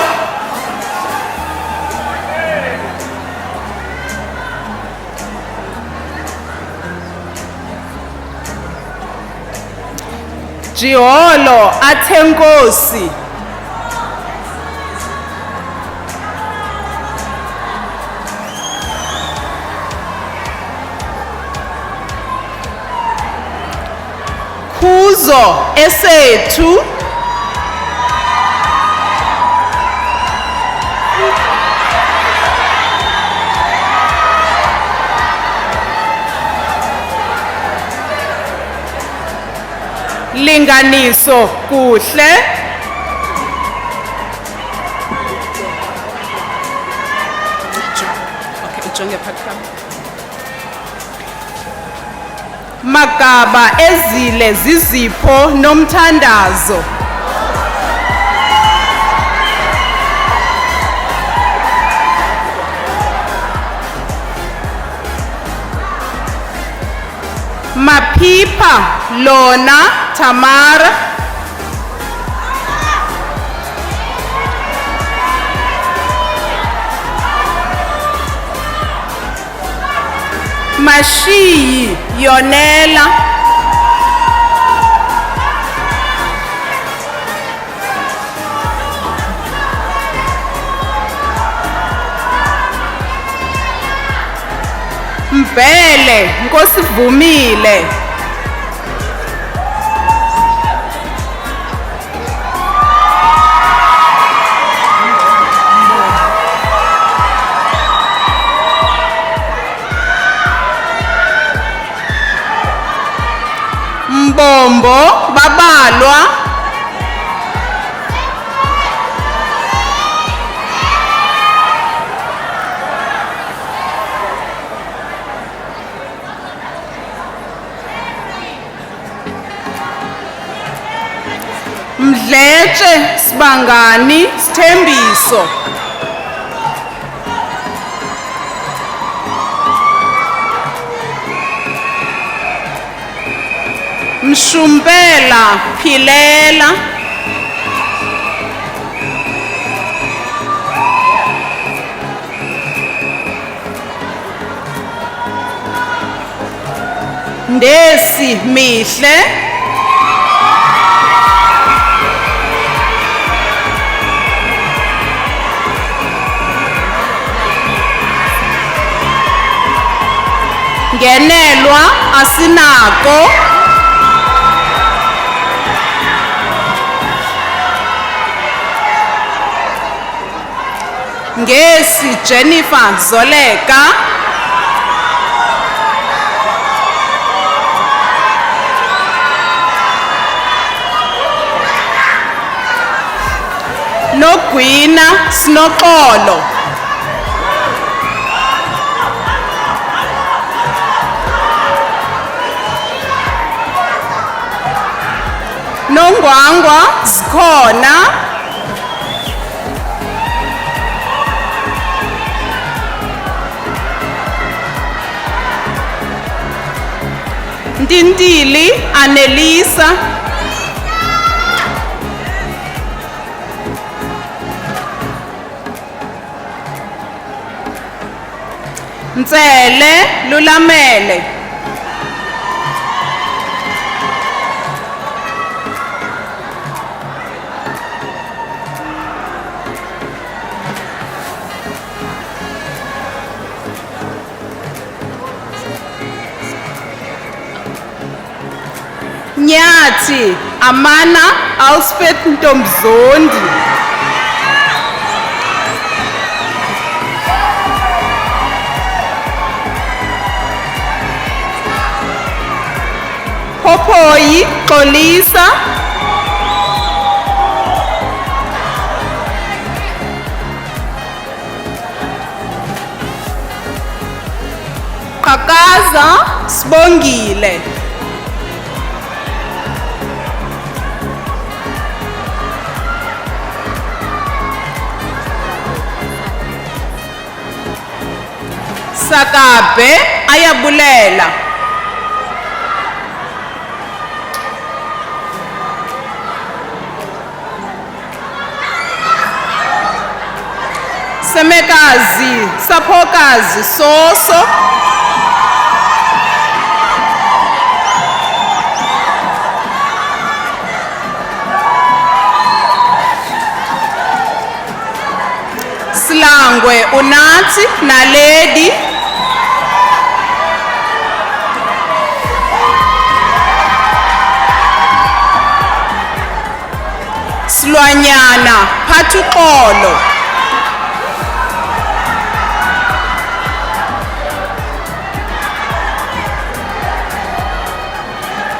Jiholo Athenkosi. Kuzo Esethu. Linganiso Kuhle. Magaba Ezile Zizipho Nomthandazo. Maphipha Lona Tamara. Mashiyi Yonela. Mbele Nkosivumile. Mbombo Babalwa. Mdletshe Sibangani Sithembiso. Mshumbela Philela. Ndesi Mihle. Ngenelwa Asinako. Ngesi Jennifer Zoleka. Nogwina Sinoxolo. Nongwangwa Zikhona. Ntintili Anelisa, Ntsele Lulamele, Nyathi Amana Alspeth Ntomzondi, Popoyi Xolisa, Qhakaza Sibongile, Sakabe Ayabulela, Semekazi Saphokazi Soso, Slangwe Unathi Naledi, Slwanyana Phathukolo,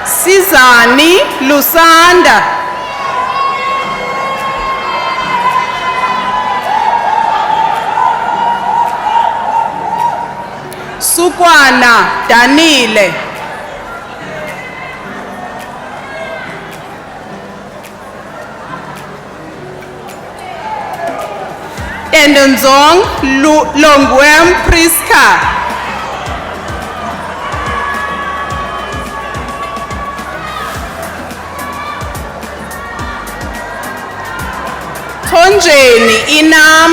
Sizani Lusanda, Sukwana Danile, Tendenzong Longwem Priska, Thonjeni Inam,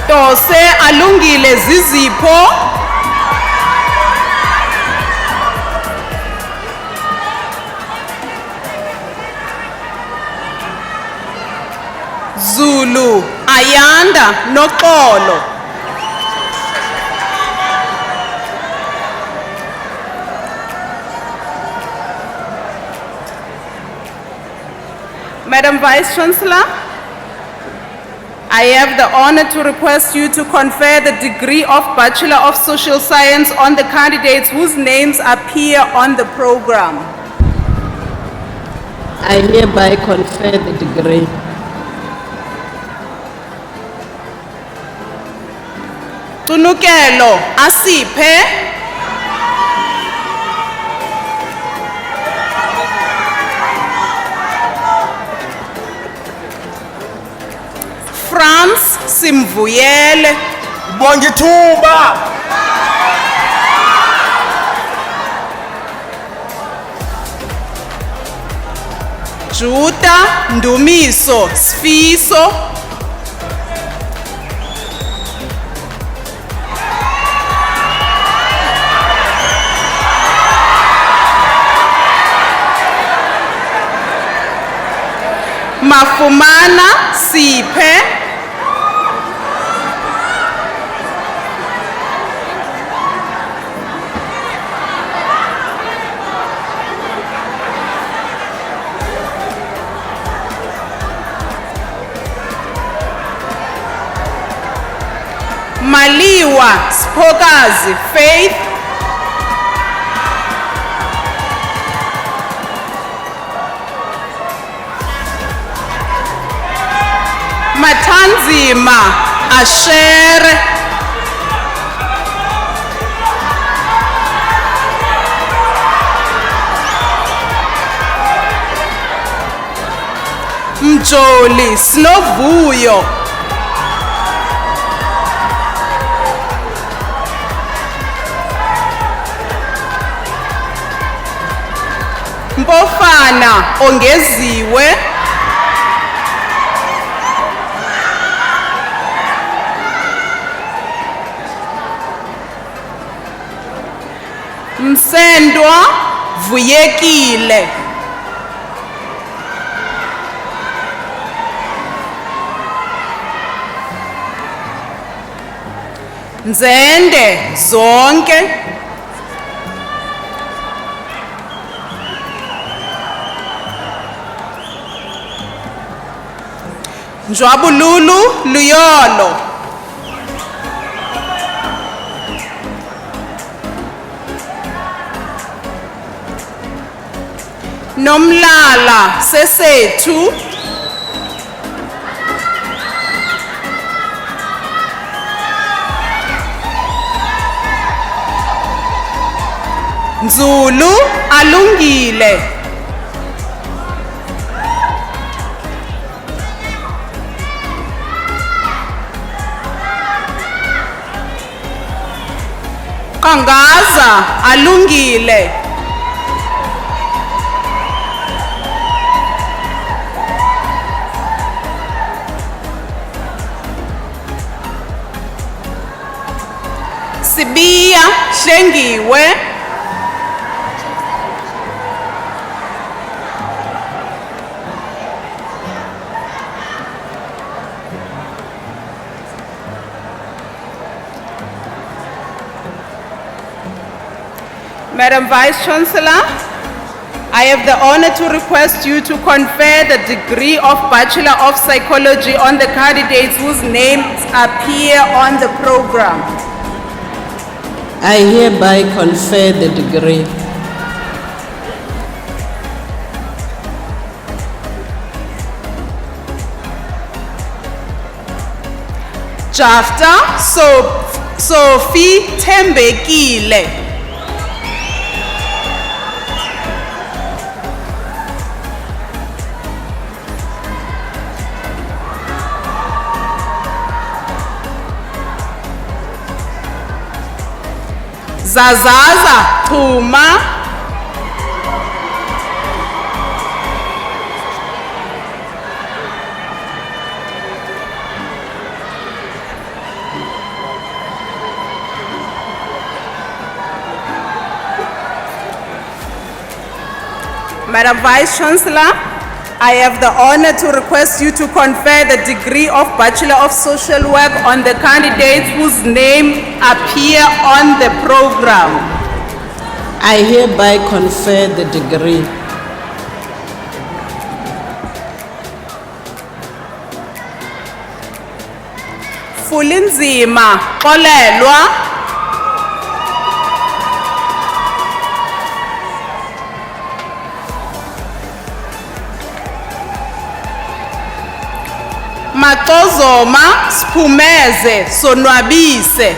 Tose Alungile Zizipho, Zulu Ayanda Noxolo, Madam Vice Chancellor, I have the honor to request you to confer the degree of Bachelor of Social Science on the candidates whose names appear on the program. I hereby confer the degree. Tunukelo Asiphe, Franz Simvuyele, Bongithuba, Juda Ndumiso Sfiso, Mafumana Siphe, Maliwa Sphokazi Faith, Matanzima Ashere, Mjoli Snovuyo, Mpofana Ongeziwe, Msendwa Vuyekile, Nzende Zonke, Njwabululu Luyolo, Nomlala Sesethu, Nzulu Alungile, Kangaza Alungile, Sibiya Hlengiwe, Madam Vice Chancellor, I have the honor to request you to confer the degree of Bachelor of Psychology on the candidates whose names appear on the program. I hereby confer the degree. Jafta Sophie Tembekile, Zazaza Thuma, Madam Vice Chancellor, I have the honor to request you to confer the degree of Bachelor of Social Work on the candidates whose names appear on the program. I hereby confer the degree. Fulinzima Xolelwa, Maxozoma Siphumeze Sonwabise,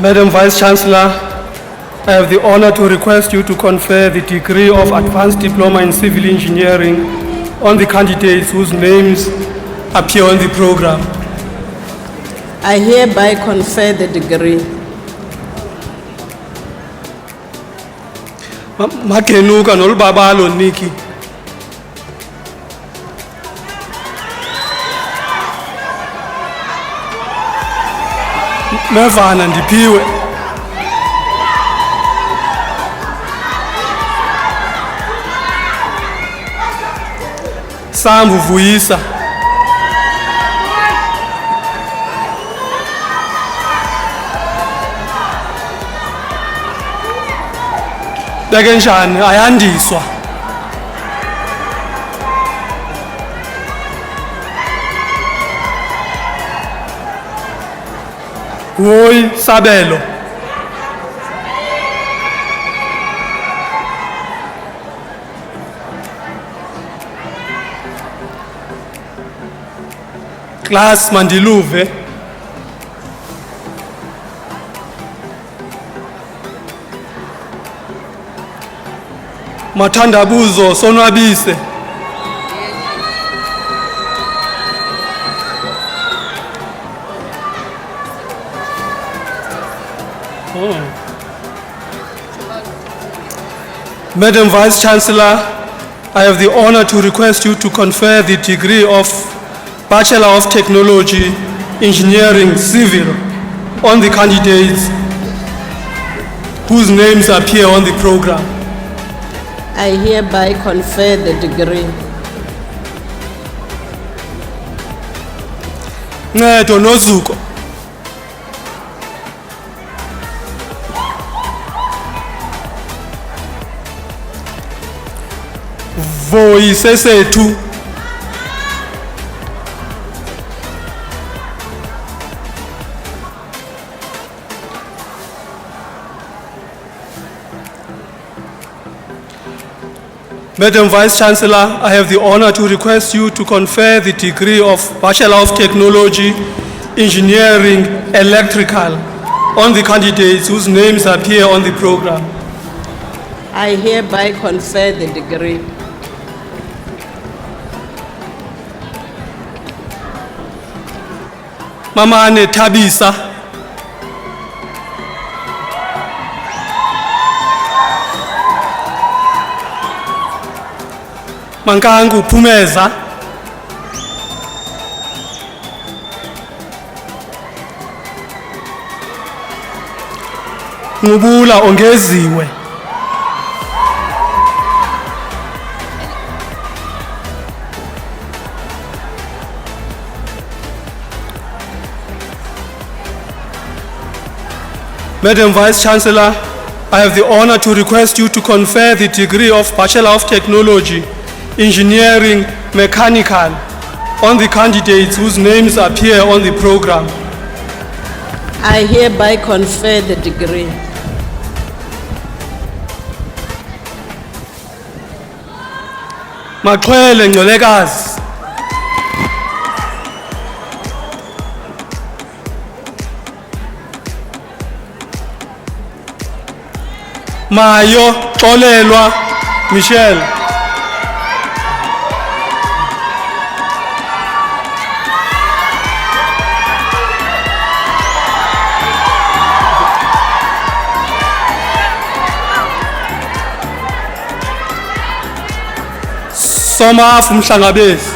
Madam Vice Chancellor, I have the honor to request you to confer the degree of Advanced Diploma in Civil Engineering on the candidates whose names appear on the program. I hereby confer the degree. Makenuka nolubabalo Nikki. Mevana Ndipiwe. Sambu Vuyisa. beke njani ayandiswa. Hoy Sabelo. Class mandiluve. Mathandabuzo sonwabise. Madam Vice Chancellor, I have the honor to request you to confer the degree of Bachelor of Technology, Engineering, Civil on the candidates whose names appear on the program. I hereby confer the degree. Ncedo nozuko. Voyisesethu. Madam Vice Chancellor, I have the honor to request you to confer the degree of Bachelor of Technology, Engineering, Electrical on the candidates whose names appear on the program. I hereby confer the degree. Mamane Tabisa. Mankangu Phumeza. Ngubula Ongeziwe. Madam Vice Chancellor, I have the honor to request you to confer the degree of Bachelor of Technology, Engineering, Mechanical on the candidates whose names appear on the program. I hereby confer the degree. Maxwele Ngcolekazi. Mayo Xolelwa Michelle. Somafu Mhlangabezi.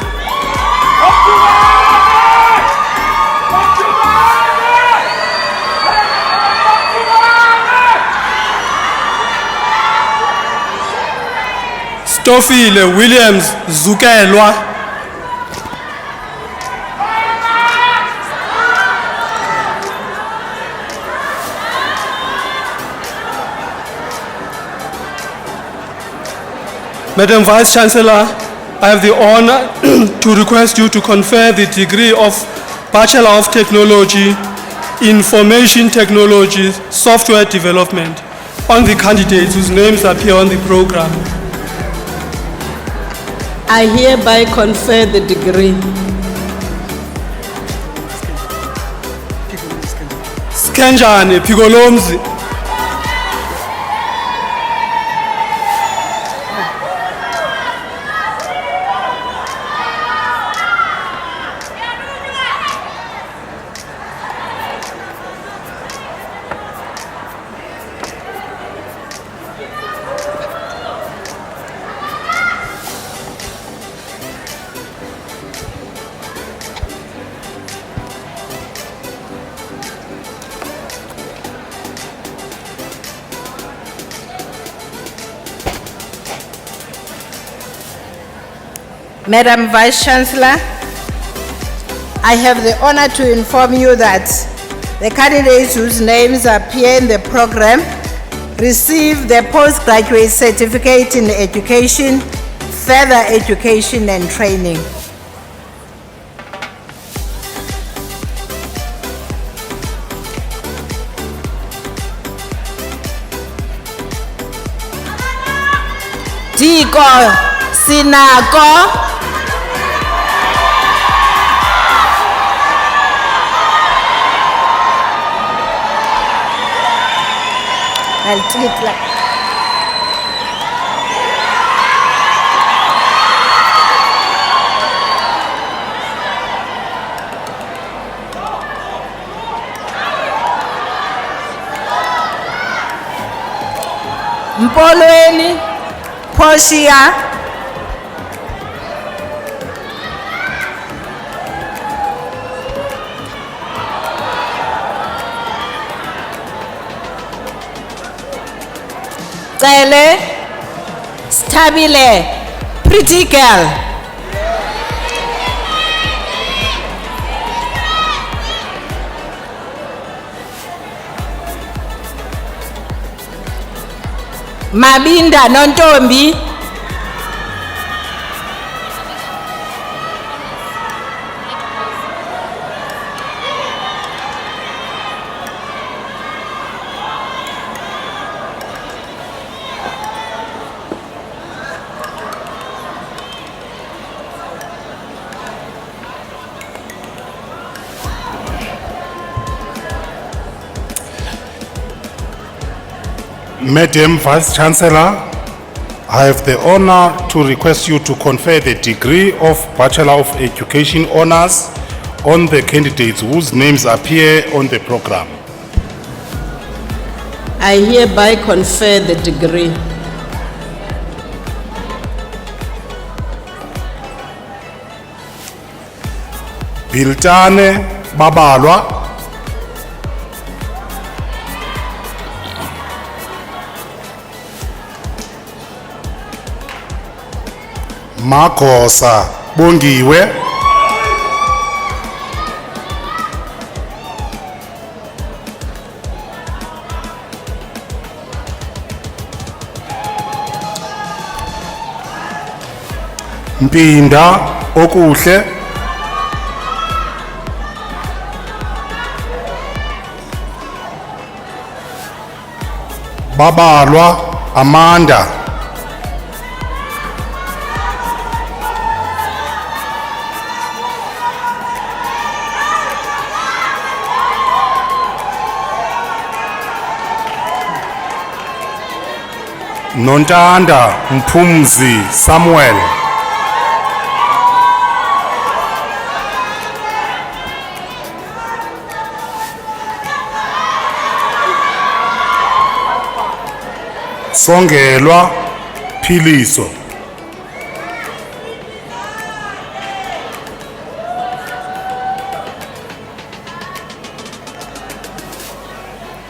Stofile Williams Zukelwa. Madam Vice Chancellor, I have the honor to request you to confer the degree of Bachelor of Technology, Information Technology, Software Development on the candidates whose names appear on the program. I hereby confer the degree. Skenjane Pigolomzi. Madam Vice Chancellor, I have the honor to inform you that the candidates whose names appear in the program receive the postgraduate certificate in education, further education and training. Diko Sinako. I'll treat like. Mpolweni, Portia, Cele, Stabile, pretty girl. Mabinda Nontombi. Madam Vice Chancellor, I have the honor to request you to confer the degree of Bachelor of Education Honors on the candidates whose names appear on the program. I hereby confer the degree. Biltane Babalwa, Makosa Bongiwe, Mpinda Okuhle, Babalwa Amanda, Nontanda Mpumzi Samuel, Songelwa Philiso,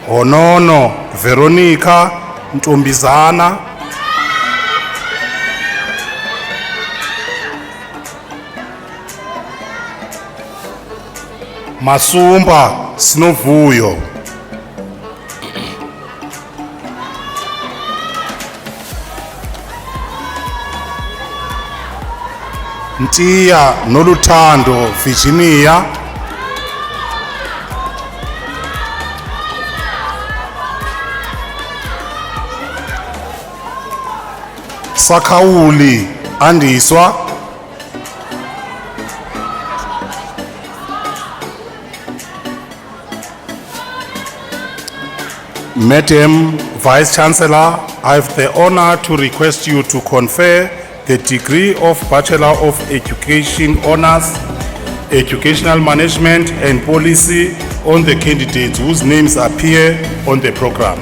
Onono Veronica Ntombizana, Masumba Sinovuyo, Ntiya Noluthando Virginia, Sakhauli Andiswa, Madam Vice Chancellor, I have the honor to request you to confer the degree of Bachelor of Education Honors, Educational Management and Policy on the candidates whose names appear on the program.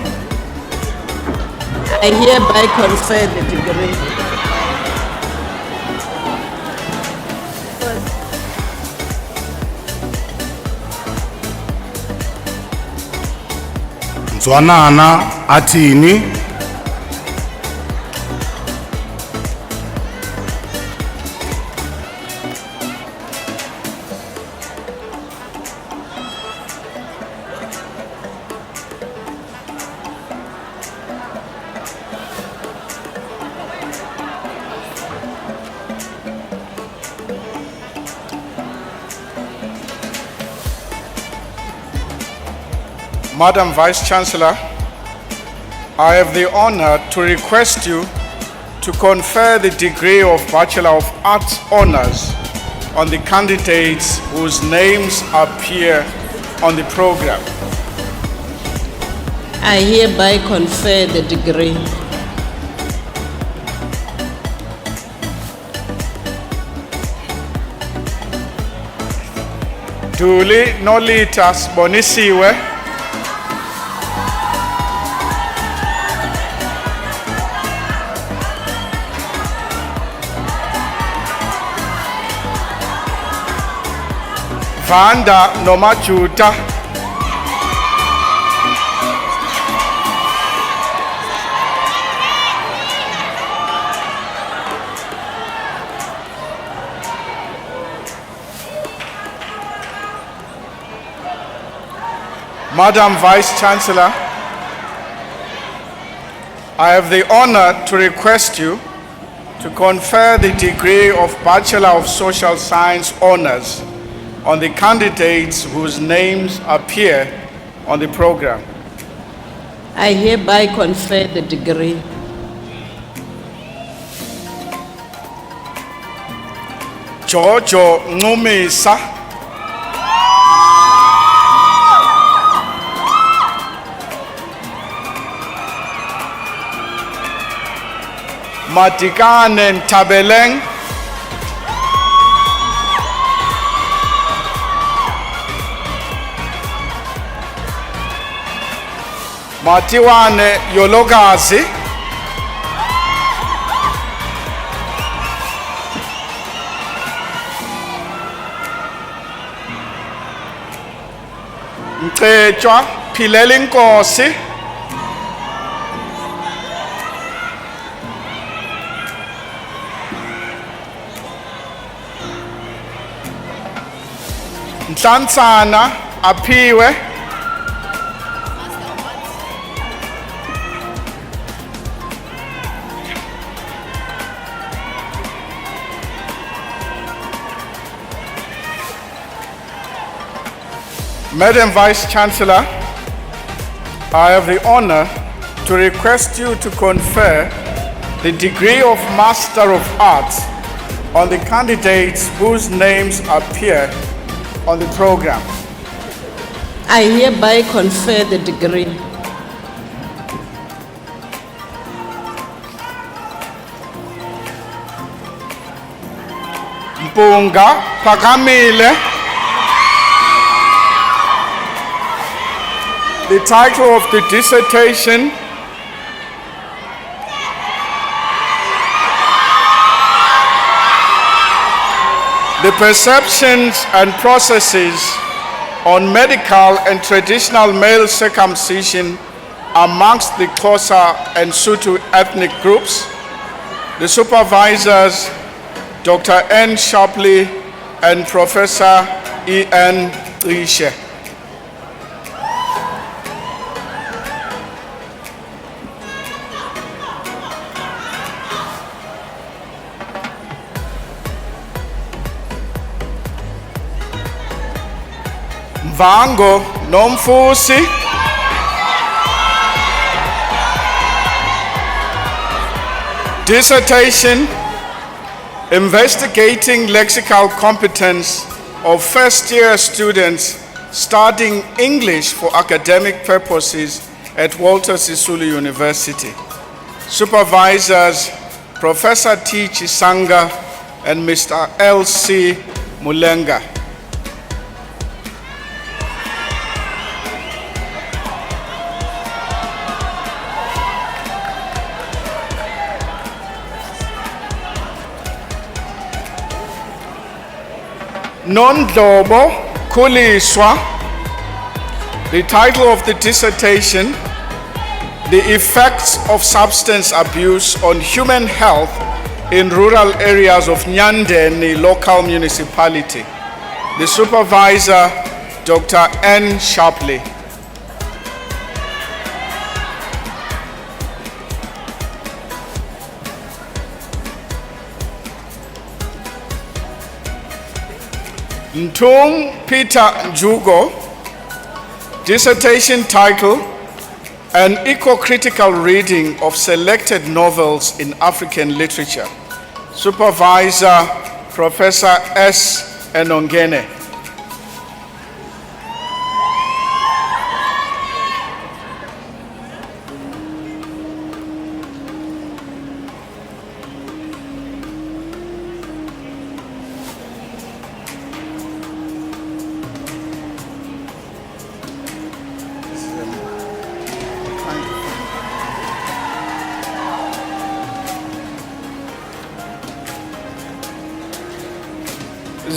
I hereby confer the degree. Nzwanana Athini, Madam Vice Chancellor, I have the honor to request you to confer the degree of Bachelor of Arts Honors on the candidates whose names appear on the program. I hereby confer the degree. Duli Nolita Sibonisiwe, Vanda Nomajuta, Madam Vice Chancellor, I have the honor to request you to confer the degree of Bachelor of Social Science Honors on the candidates whose names appear on the program. I hereby confer the degree. Jojo Numisa, Matikane Tabeleng, Matiwane Yologazi, Mtechwa Pilelinkosi, Nhlanhlanhla Aphiwe, Madam Vice Chancellor, I have the honor to request you to confer the degree of Master of Arts on the candidates whose names appear on the program. I hereby confer the degree. Mpunga Phakamile, the title of the dissertation, The Perceptions and Processes on Medical and Traditional Male Circumcision amongst the Xhosa and Sotho ethnic groups. The supervisors, Dr. N. Shapley and Professor E.N. Rishe. Mvango Nomfusi, dissertation investigating lexical competence of first-year students studying English for academic purposes at Walter Sisulu University. Supervisors, Professor T. Chisanga and Mr. L.C. Mulenga. Nondlobo Kuliswa, the title of the dissertation, The Effects of Substance Abuse on Human Health in Rural Areas of Nyandeni Local Municipality. The supervisor, Dr. N. Shapley. Ntung Peter Njugo, Dissertation title, An Eco-Critical Reading of Selected Novels in African Literature. Supervisor, Professor S. Enongene.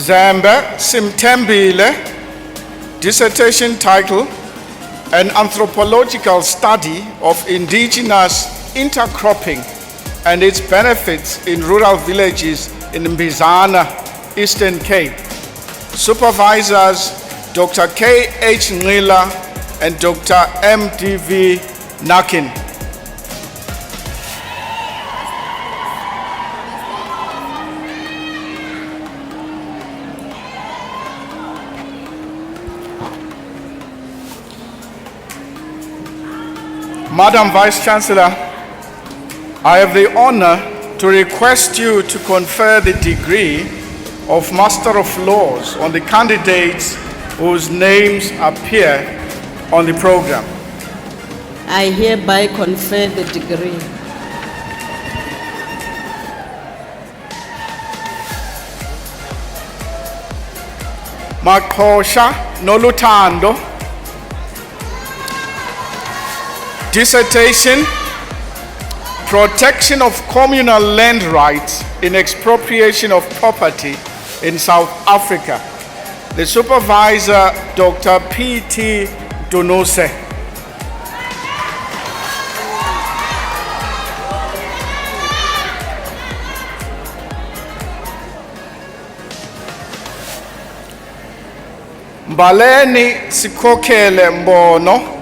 Zambe Simtembile, dissertation title, An Anthropological Study of Indigenous Intercropping and its Benefits in Rural Villages in Mbizana, Eastern Cape. Supervisors, Dr. K. H. Ngila and Dr. M. D. V. Nakin. Madam Vice Chancellor, I have the honor to request you to confer the degree of Master of Laws on the candidates whose names appear on the program. I hereby confer the degree. Makosha Nolutando, dissertation, Protection of Communal Land Rights in Expropriation of Property in South Africa. The supervisor, Dr. P. T. Dunuse. Mbaleni Sikokele Mbono,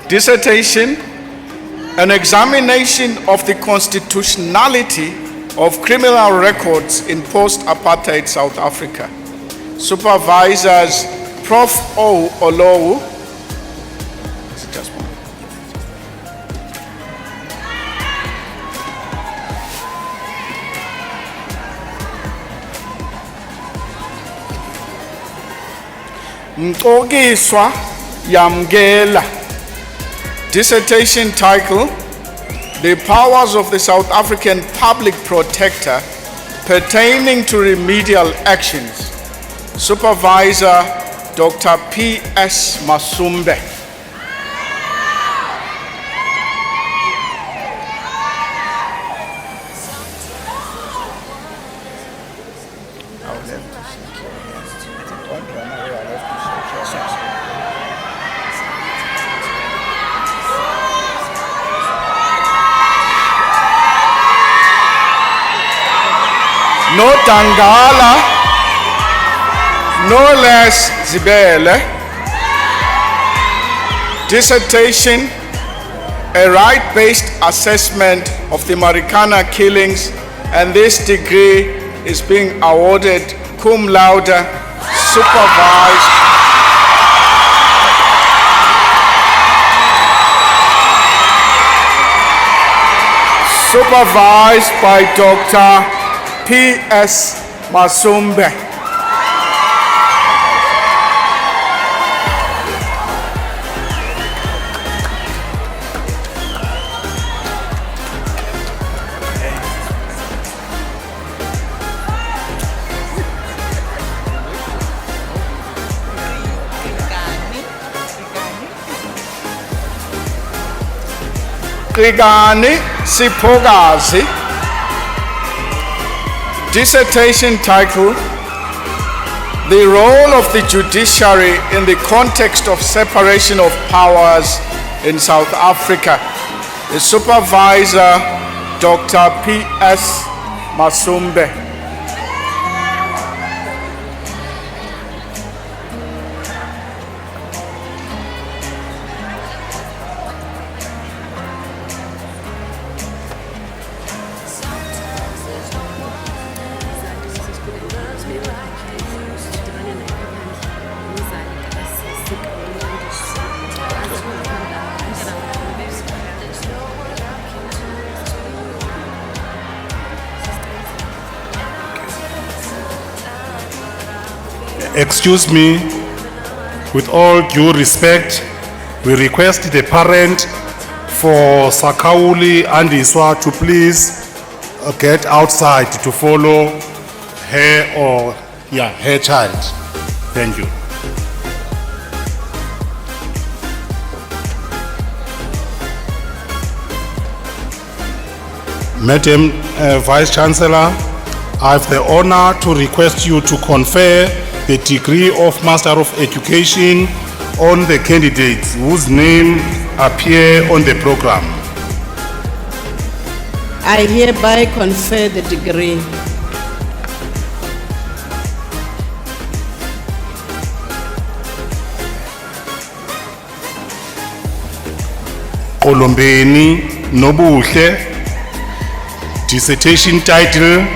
dissertation, an examination of the constitutionality of criminal records in post-apartheid South Africa. Supervisors, Prof. O. Olowu. Mxokiswa Yamgela, dissertation title, The Powers of the South African Public Protector Pertaining to Remedial Actions. Supervisor, Dr. P. S. Masumbe. No Tangala, no less Zibele, dissertation, a right-based assessment of the Marikana killings, and this degree is being awarded cum laude, supervised by Dr. P. S. Masumbe. Krigani Sipogazi, dissertation title, The Role of the Judiciary in the Context of Separation of Powers in South Africa. The supervisor, Dr. P. S. Masumbe. Excuse me, with all due respect, we request the parent for Sakauli Andiswa to please get outside to follow her or her child. Thank you. Madam Vice Chancellor, I have the honor to request you to confer the degree of Master of Education on the candidates whose name appear on the program. I hereby confer the degree. Kolombeni Nobuhle, dissertation title,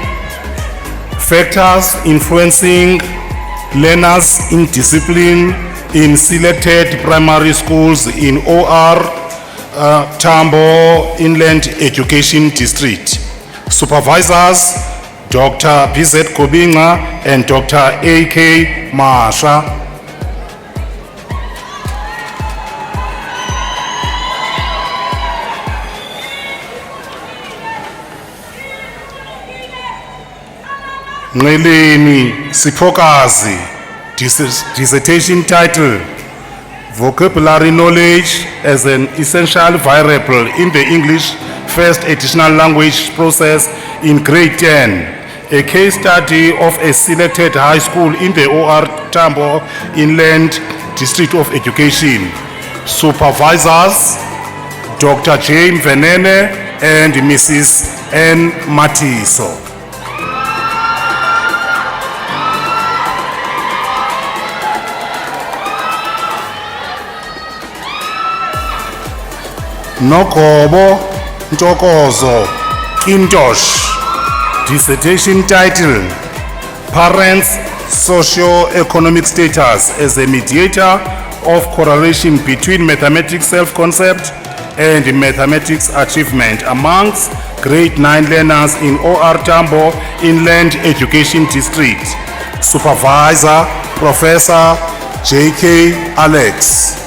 Factors Influencing Learners in Discipline in Selected Primary Schools in OR Tambo Inland Education District. Supervisors, Dr. BZ Kobinga and Dr. AK Masha. Ngeleni Sipokazi, dissertation title, Vocabulary Knowledge as an Essential Variable in the English First Additional Language Process in Grade 10, a case study of a selected high school in the OR Tambo Inland District of Education. Supervisors, Dr. Jane Venene and Mrs. N. Matiso. Nokobo Ntokozo Kintosh, dissertation title, Parents' Socio-Economic Status as a Mediator of Correlation between Mathematics Self-Concept and Mathematics Achievement amongst Grade 9 learners in OR Tambo Inland Education District. Supervisor, Professor J.K. Alex.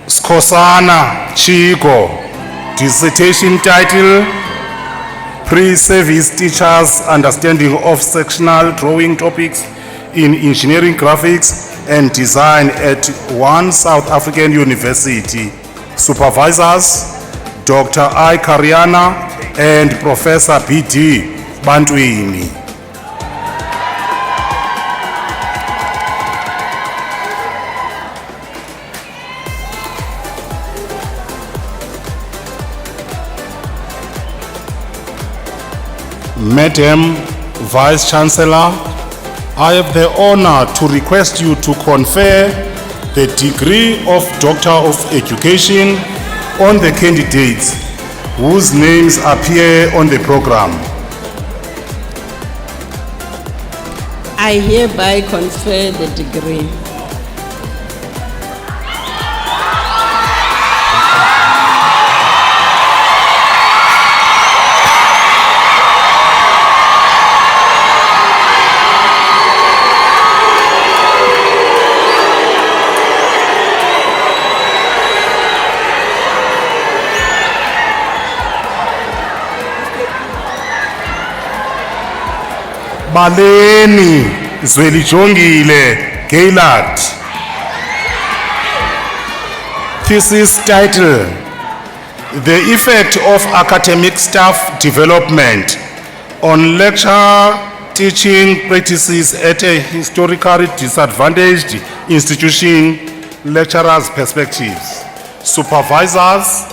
Skosana Chigo, dissertation title, Pre-Service Teachers' Understanding of Sectional Drawing Topics in Engineering Graphics and Design at one South African University. Supervisors, Dr. I. Kariana and Professor B.D. Bantwini. Madam Vice Chancellor, I have the honor to request you to confer the degree of Doctor of Education on the candidates whose names appear on the program. I hereby confer the degree. Baleni Zwelijongile Gaylord. Thesis title, The Effect of Academic Staff Development on Lecture Teaching Practices at a Historically Disadvantaged Institution, Lecturers' Perspectives. Supervisors,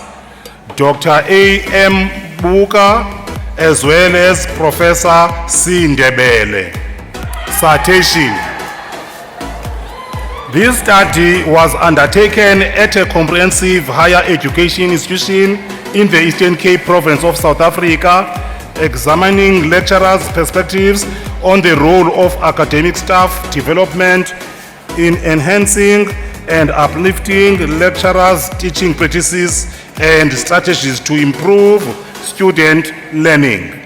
Dr. A. M. Buka, as well as Professor C. Ndebele. Citation. This study was undertaken at a comprehensive higher education institution in the Eastern Cape Province of South Africa, examining lecturers' perspectives on the role of academic staff development in enhancing and uplifting lecturers' teaching practices and strategies to improve student learning.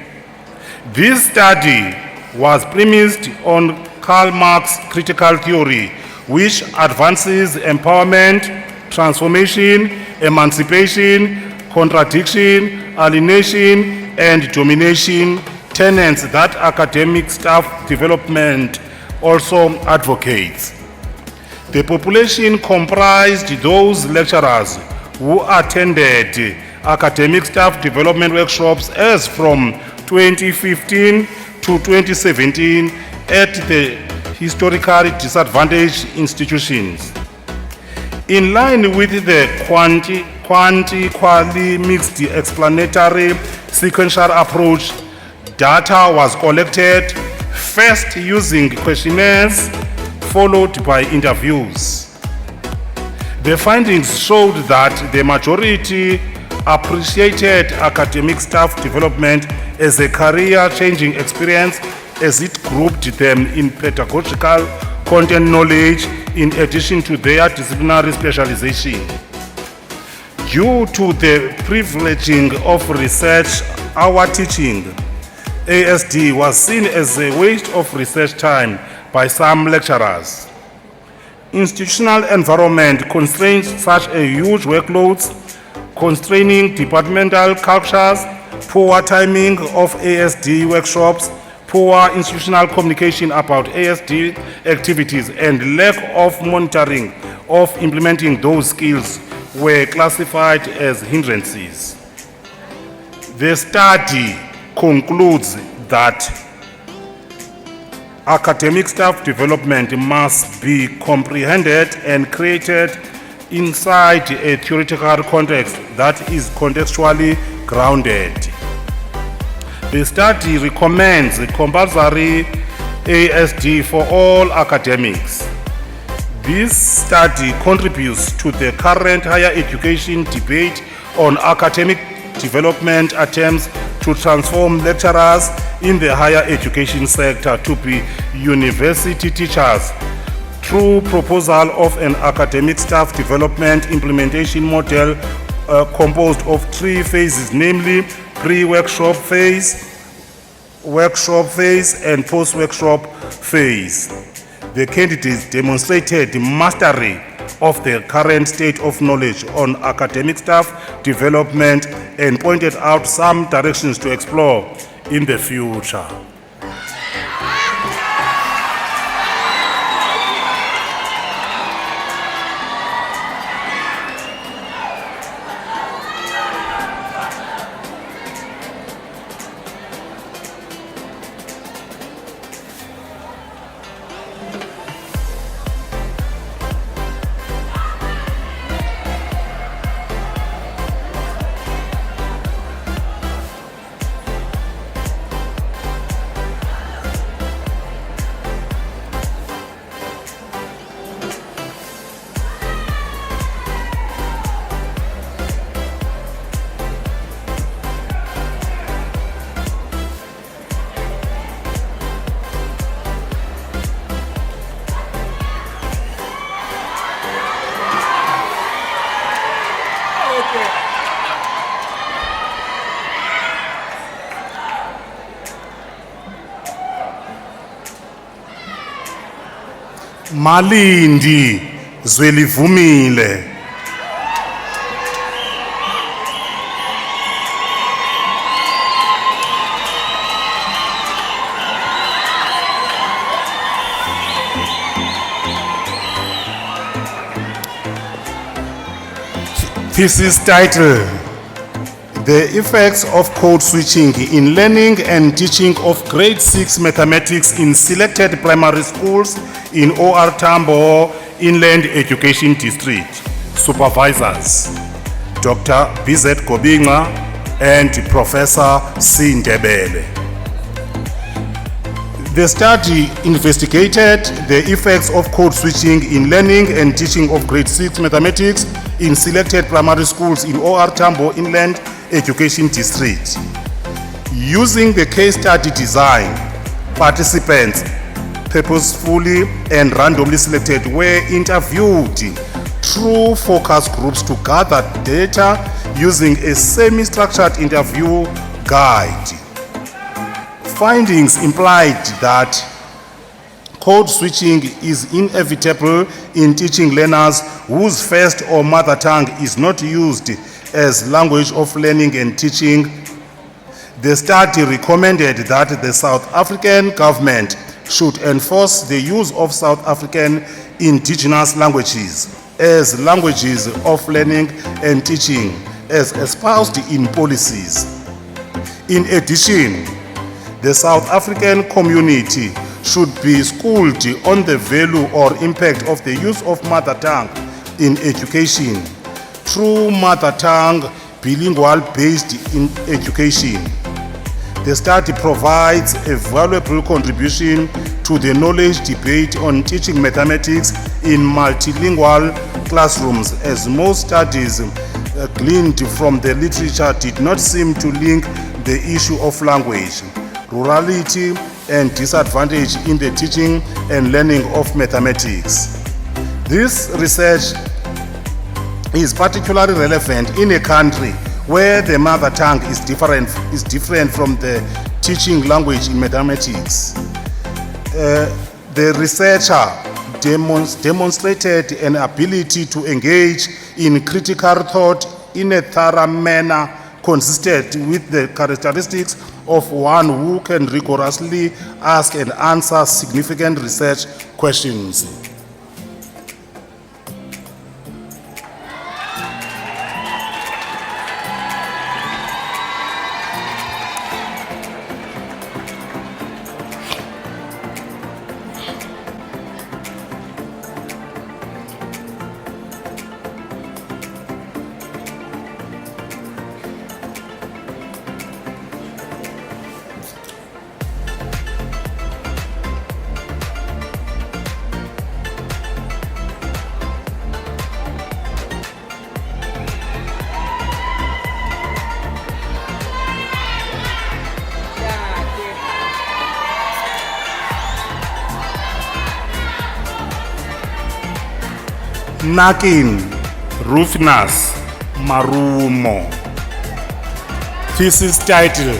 This study was premised on Karl Marx's critical theory, which advances empowerment, transformation, emancipation, contradiction, alienation, and domination, tenets that academic staff development also advocates. The population comprised those lecturers who attended academic staff development workshops as from 2015 to 2017 at the historically disadvantaged institutions. In line with the quanti-quali mixed explanatory sequential approach, data was collected first using questionnaires followed by interviews. The findings showed that the majority appreciated academic staff development as a career-changing experience as it grouped them in pedagogical content knowledge in addition to their disciplinary specialization. Due to the privileging of research, our teaching, ASD, was seen as a waste of research time by some lecturers. Institutional environment constrains such a huge workloads, constraining departmental cultures, poor timing of ASD workshops, poor institutional communication about ASD activities, and lack of monitoring of implementing those skills were classified as hindrances. The study concludes that academic staff development must be comprehended and created inside a theoretical context that is contextually grounded. The study recommends compulsory ASD for all academics. This study contributes to the current higher education debate on academic development attempts to transform lecturers in the higher education sector to be university teachers through proposal of an academic staff development implementation model composed of 3 phases, namely pre-workshop phase, workshop phase, and post-workshop phase. The candidates demonstrated mastery of the current state of knowledge on academic staff development and pointed out some directions to explore in the future. Malindi Zwelivumile. Thesis title: The effects of code switching in learning and teaching of grade 6 mathematics in selected primary schools in OR Tambo Inland Education District. Supervisors: Dr. BZ Kobinga and Professor C. Ndebele. The study investigated the effects of code switching in learning and teaching of grade 6 mathematics in selected primary schools in OR Tambo Inland Education District. Using the case study design, participants purposefully and randomly selected, were interviewed through focus groups to gather data using a semi-structured interview guide. Findings implied that code switching is inevitable in teaching learners whose first or mother tongue is not used as language of learning and teaching. The study recommended that the South African government should enforce the use of South African indigenous languages as languages of learning and teaching as espoused in policies. In addition, the South African community should be schooled on the value or impact of the use of mother tongue in education through mother tongue bilingual-based education. The study provides a valuable contribution to the knowledge debate on teaching mathematics in multilingual classrooms, as most studies gleaned from the literature did not seem to link the issue of language, rurality, and disadvantage in the teaching and learning of mathematics. This research is particularly relevant in a country where the mother tongue is different from the teaching language in mathematics. The researcher demonstrated an ability to engage in critical thought in a thorough manner consistent with the characteristics of one who can rigorously ask and answer significant research questions. Nakin Rufinus Marumo. Thesis title: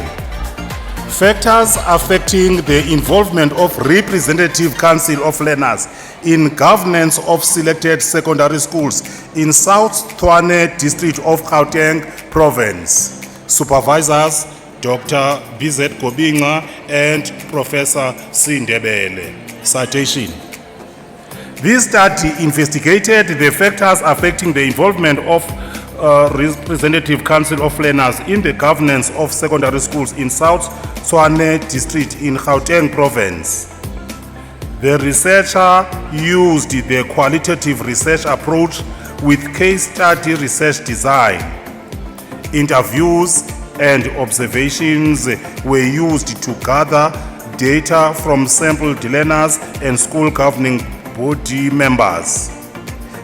Factors affecting the involvement of Representative Council of Learners in governance of selected secondary schools in South Tshwane District of Gauteng Province. Supervisors Dr. BZ Kobinga and Professor Sindebele. Citation: This study investigated the factors affecting the involvement of Representative Council of Learners in the governance of secondary schools in South Tshwane District in Gauteng Province. The researcher used the qualitative research approach with case study research design. Interviews and observations were used to gather data from sampled learners and school governing body members.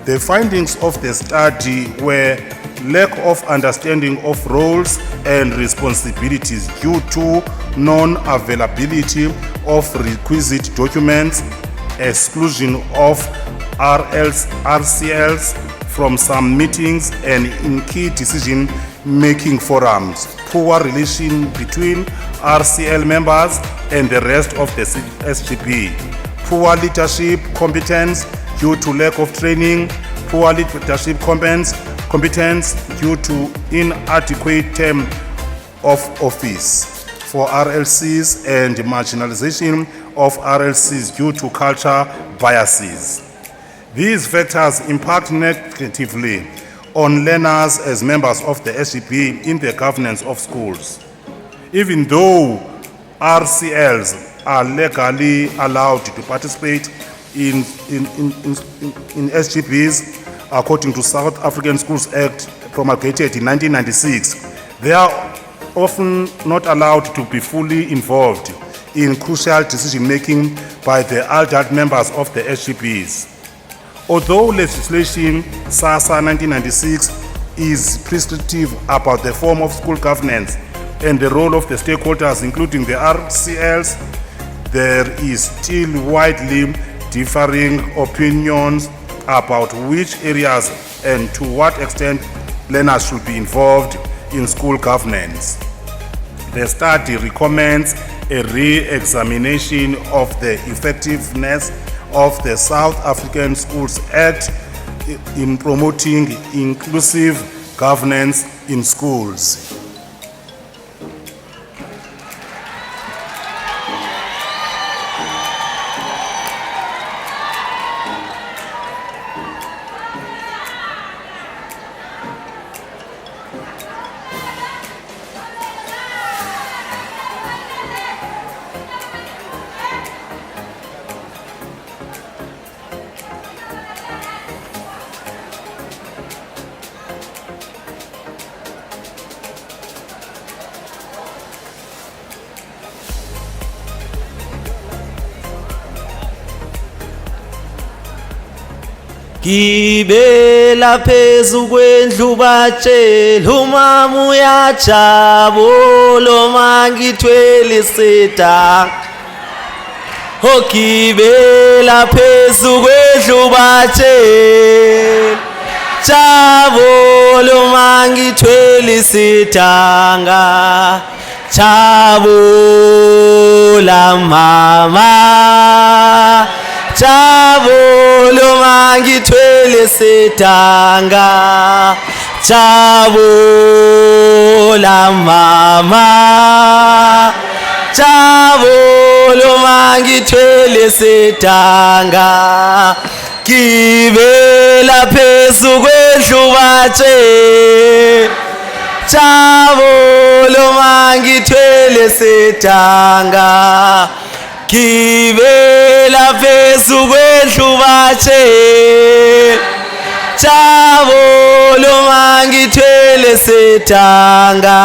The findings of the study were lack of understanding of roles and responsibilities due to non-availability of requisite documents, exclusion of RCLs from some meetings and in key decision-making forums, poor relation between RCL members and the rest of the SGP, poor leadership competence due to lack of training, poor leadership competence due to inadequate term of office for RLCs and marginalization of RLCs due to culture biases. These factors impact negatively on learners as members of the SGP in the governance of schools. Even though RCLs are legally allowed to participate in SGPs according to South African Schools Act promulgated in 1996, they are often not allowed to be fully involved in crucial decision-making by the adult members of the SGPs. Although legislation SASA 1996 is prescriptive about the form of school governance and the role of the stakeholders, including the RCLs, there is still widely differing opinions about which areas and to what extent learners should be involved in school governance. The study recommends a re-examination of the effectiveness of the South African Schools Act in promoting inclusive governance in schools. Gibela phezu kwendlu batshela umama uyajabula mangithwele isitha. Oh gibela phezu kwendlu batshela jabula mangithwele isithanga. Jabula mama, jabula mangithwele isithanga. Jabula mama, jabula mangithwele isithanga. Gibela phezu kwendlu batshela jabula mangithwele isithanga. Gibela phezu kwendlu batshela jabula mangithwele isithanga.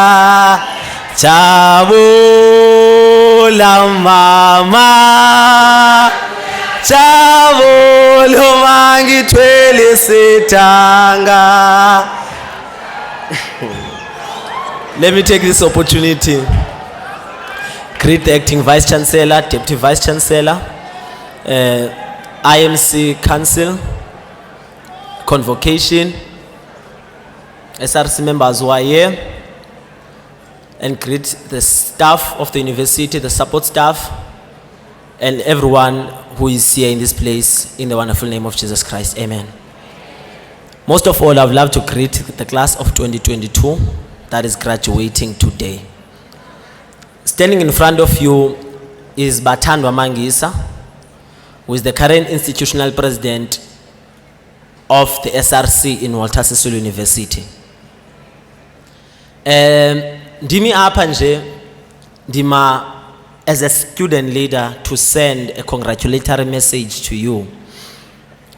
Jabula mama, jabula mangithwele isithanga. Let me take this opportunity. Greet the acting Vice Chancellor, Deputy Vice Chancellor, IMC Council, Convocation, SRC members who are here, and greet the staff of the university, the support staff, and everyone who is here in this place in the wonderful name of Jesus Christ. Amen. Most of all, I would love to greet the class of 2022 that is graduating today. Standing in front of you is Bathandwa Mangisa, who is the current institutional president of the SRC in Walter Sisulu University. Ndimi apha nje, ndima as a student leader to send a congratulatory message to you.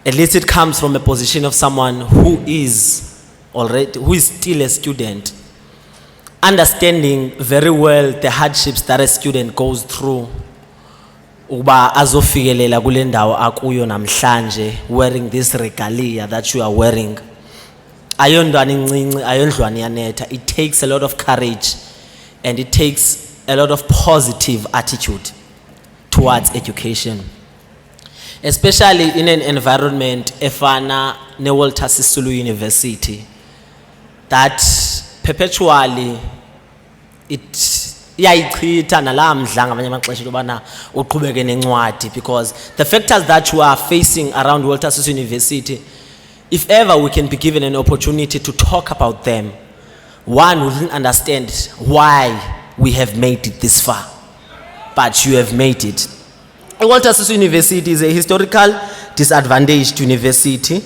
At least it comes from a position of someone who is still a student, understanding very well the hardships that a student goes through uba azofikelela kule ndawo akuyo namhlanje, wearing this regalia that you are wearing. Ayondwana incinci, ayondlwana iyanetha. It takes a lot of courage and it takes a lot of positive attitude towards education, especially in an environment efana ne Walter Sisulu University that perpetually iyayichitha nalamdla ngamanye amaxesha lobana uqhubeke nencwadi, because the factors that you are facing around Walter Sisulu University, if ever we can be given an opportunity to talk about them, one wouldn't understand why we have made it this far, but you have made it. Walter Sisulu University is a historical disadvantaged university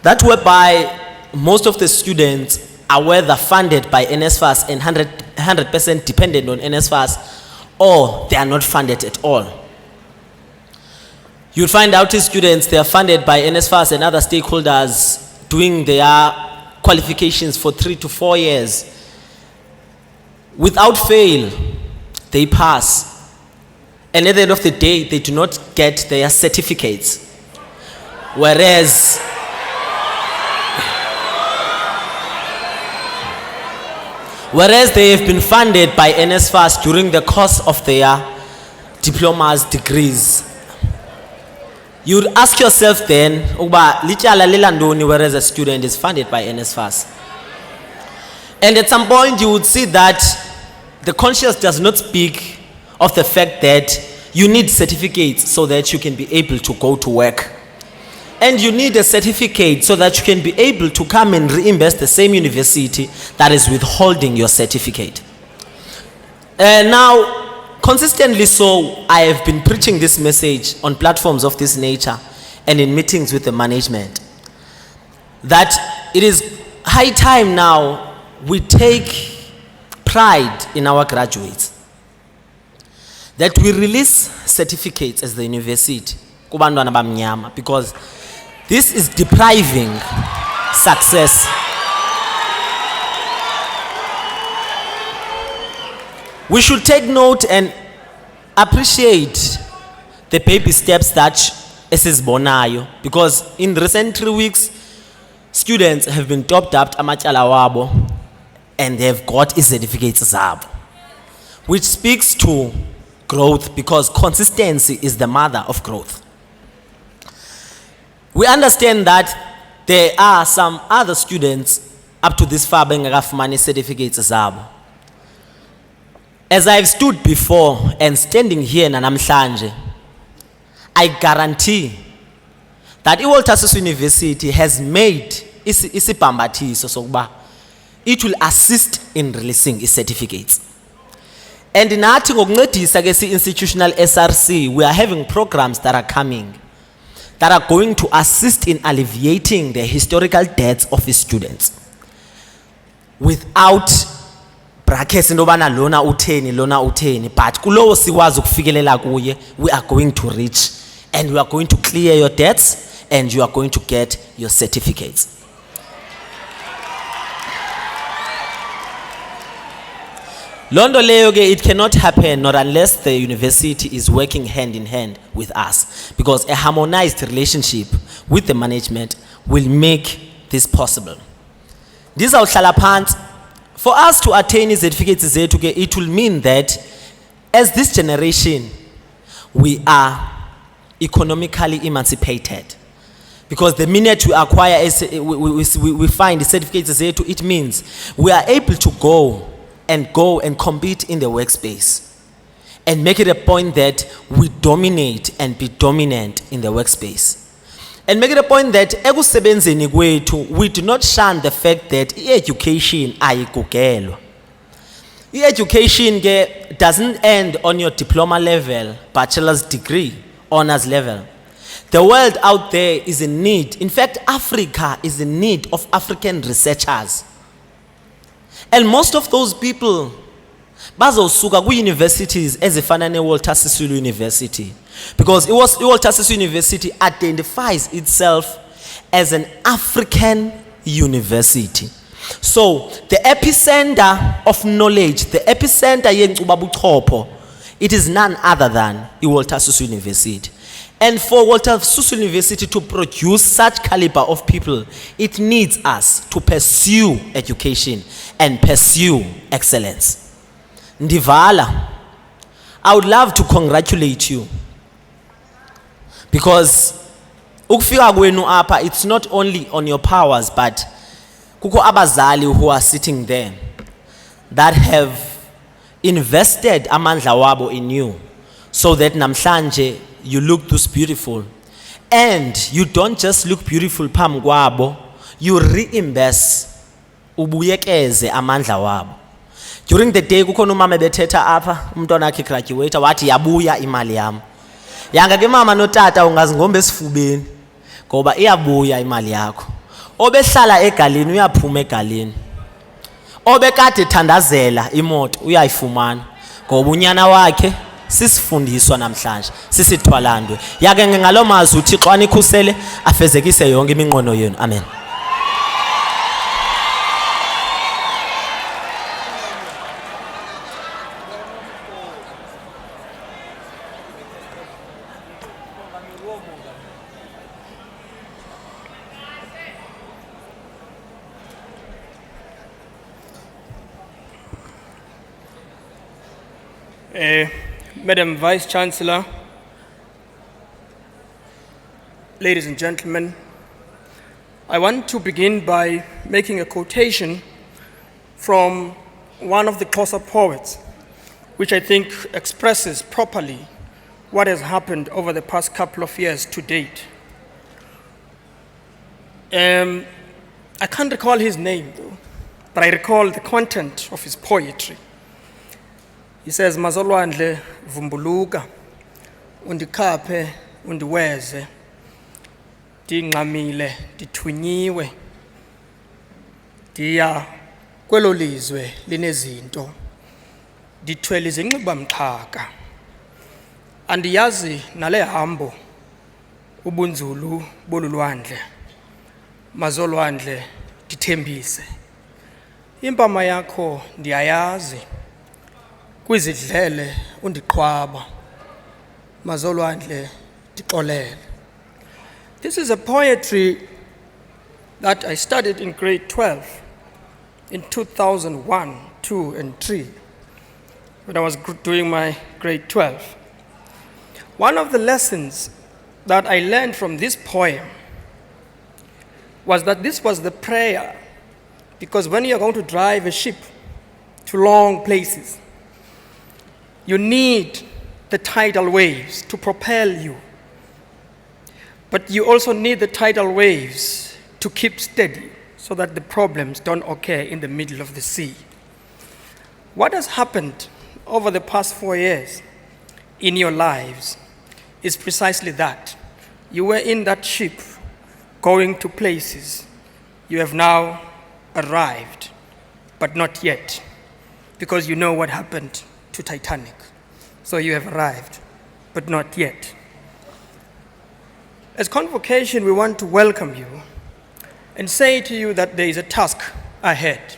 that whereby most of the students are whether funded by NSFAS and 100% dependent on NSFAS, or they are not funded at all. You'll find out these students, they are funded by NSFAS and other stakeholders doing their qualifications for 3 to 4 years. Without fail, they pass. And at the end of the day, they do not get their certificates. Whereas they have been funded by NSFAS during the course of their diplomas, degrees. You would ask yourself then, ukuba lityala lelandoni, whereas a student is funded by NSFAS. And at some point you would see that the conscience does not speak of the fact that you need certificates so that you can be able to go to work. And you need a certificate so that you can be able to come and reinvest the same university that is withholding your certificate. Now, consistently so, I have been preaching this message on platforms of this nature and in meetings with the management, that it is high time now we take pride in our graduates, that we release certificates as the university kubantwana bamnyama, because this is depriving success. We should take note and appreciate the baby steps that esizbonayo, because in recent 3 weeks students have been topped up amatyala wabo and they have got certificates zabo, which speaks to growth, because consistency is the mother of growth. We understand that there are some other students up to this far bengakafumani certificates zabo. As I've stood before and standing here namhlanje, I guarantee that iWalter Sisulu University has made isibhambathiso sokuba it will assist in releasing its certificates. And nathi ngokuncedisa ke institutional SRC, we are having programs that are coming that are going to assist in alleviating the historical debts of its students without brackets indobana lona utheni, but kulowo sikwazi ukufikelela kuye, we are going to reach and we are going to clear your debts and you are going to get your certificates. Londo leyo ke, it cannot happen not unless the university is working hand in hand with us, because a harmonized relationship with the management will make this possible. These are phansi. For us to attain certificates, it will mean that as this generation, we are economically emancipated. Because the minute we acquire, we find the certificates, it means we are able to go and compete in the workspace and make it a point that we dominate and be dominant in the workspace. And make it a point that ekusebenzeni kwethu, we do not shun the fact that education ayigugelwa. Education doesn't end on your diploma level, bachelor's degree, honors level. The world out there is in need. In fact, Africa is in need of African researchers. And most of those people bazosuka ku universities ezifana neWalter Sisulu University, because iWalter Sisulu University identifies itself as an African university. So the epicenter of knowledge, the epicenter yenkcubabuchopho, it is none other than iWalter Sisulu University. And for Walter Sisulu University to produce such caliber of people, it needs us to pursue education and pursue excellence. Ndivala, I would love to congratulate you, because ukufika kwenu apa, it's not only on your powers, but kuko abazali who are sitting there that have invested amandla wabo in you, so that namhlanje you look this beautiful. And you don't just look beautiful phambi kwabo, you reinvest, ubuyekeze amandla wabo. During the day kukhona umama bethetha apha, umntwana wakhe graduate, wathi yabuya imali yami. Yanga ke mama notata ungazingombe esifubeni, ngoba iyabuya imali yakho. Obehlala egalini uyaphuma egalini. Obekade ethandazela imoto uyayifumana, ngoba unyana wakhe sisifundiswa namhlanje, sisithwalandwe. Yake ngalomazwi uThixo anikhusele, afezekise yonke iminqono yenu. Amen. Madam Vice Chancellor, ladies and gentlemen, I want to begin by making a quotation from one of the Xhosa poets, which I think expresses properly what has happened over the past couple of years to date. I can't recall his name, though, but I recall the content of his poetry. He says, Mazolwandle vumbuluka, undikhaphe, undiweze, ndingxamile, ndithunyiwe, ndiya kwelo lizwe linezinto, ndithwele izinxibamxhaka, andiyazi nale hambo, ubunzulu bolulwandle, mazolwandle ndithembise, impama yakho ndiyayazi, kwizidlele undiqhwaba, mazolwandle ndixolele. This is a poetry that I studied in grade 12 in 2001, 2, and 3 when I was doing my grade 12. One of the lessons that I learned from this poem was that this was the prayer, because when you're going to drive a ship to long places, you need the tidal waves to propel you. But you also need the tidal waves to keep steady so that the problems don't occur in the middle of the sea. What has happened over the past 4 years in your lives is precisely that. You were in that ship going to places. You have now arrived, but not yet, because you know what happened to Titanic. So you have arrived, but not yet. As Convocation, we want to welcome you and say to you that there is a task ahead.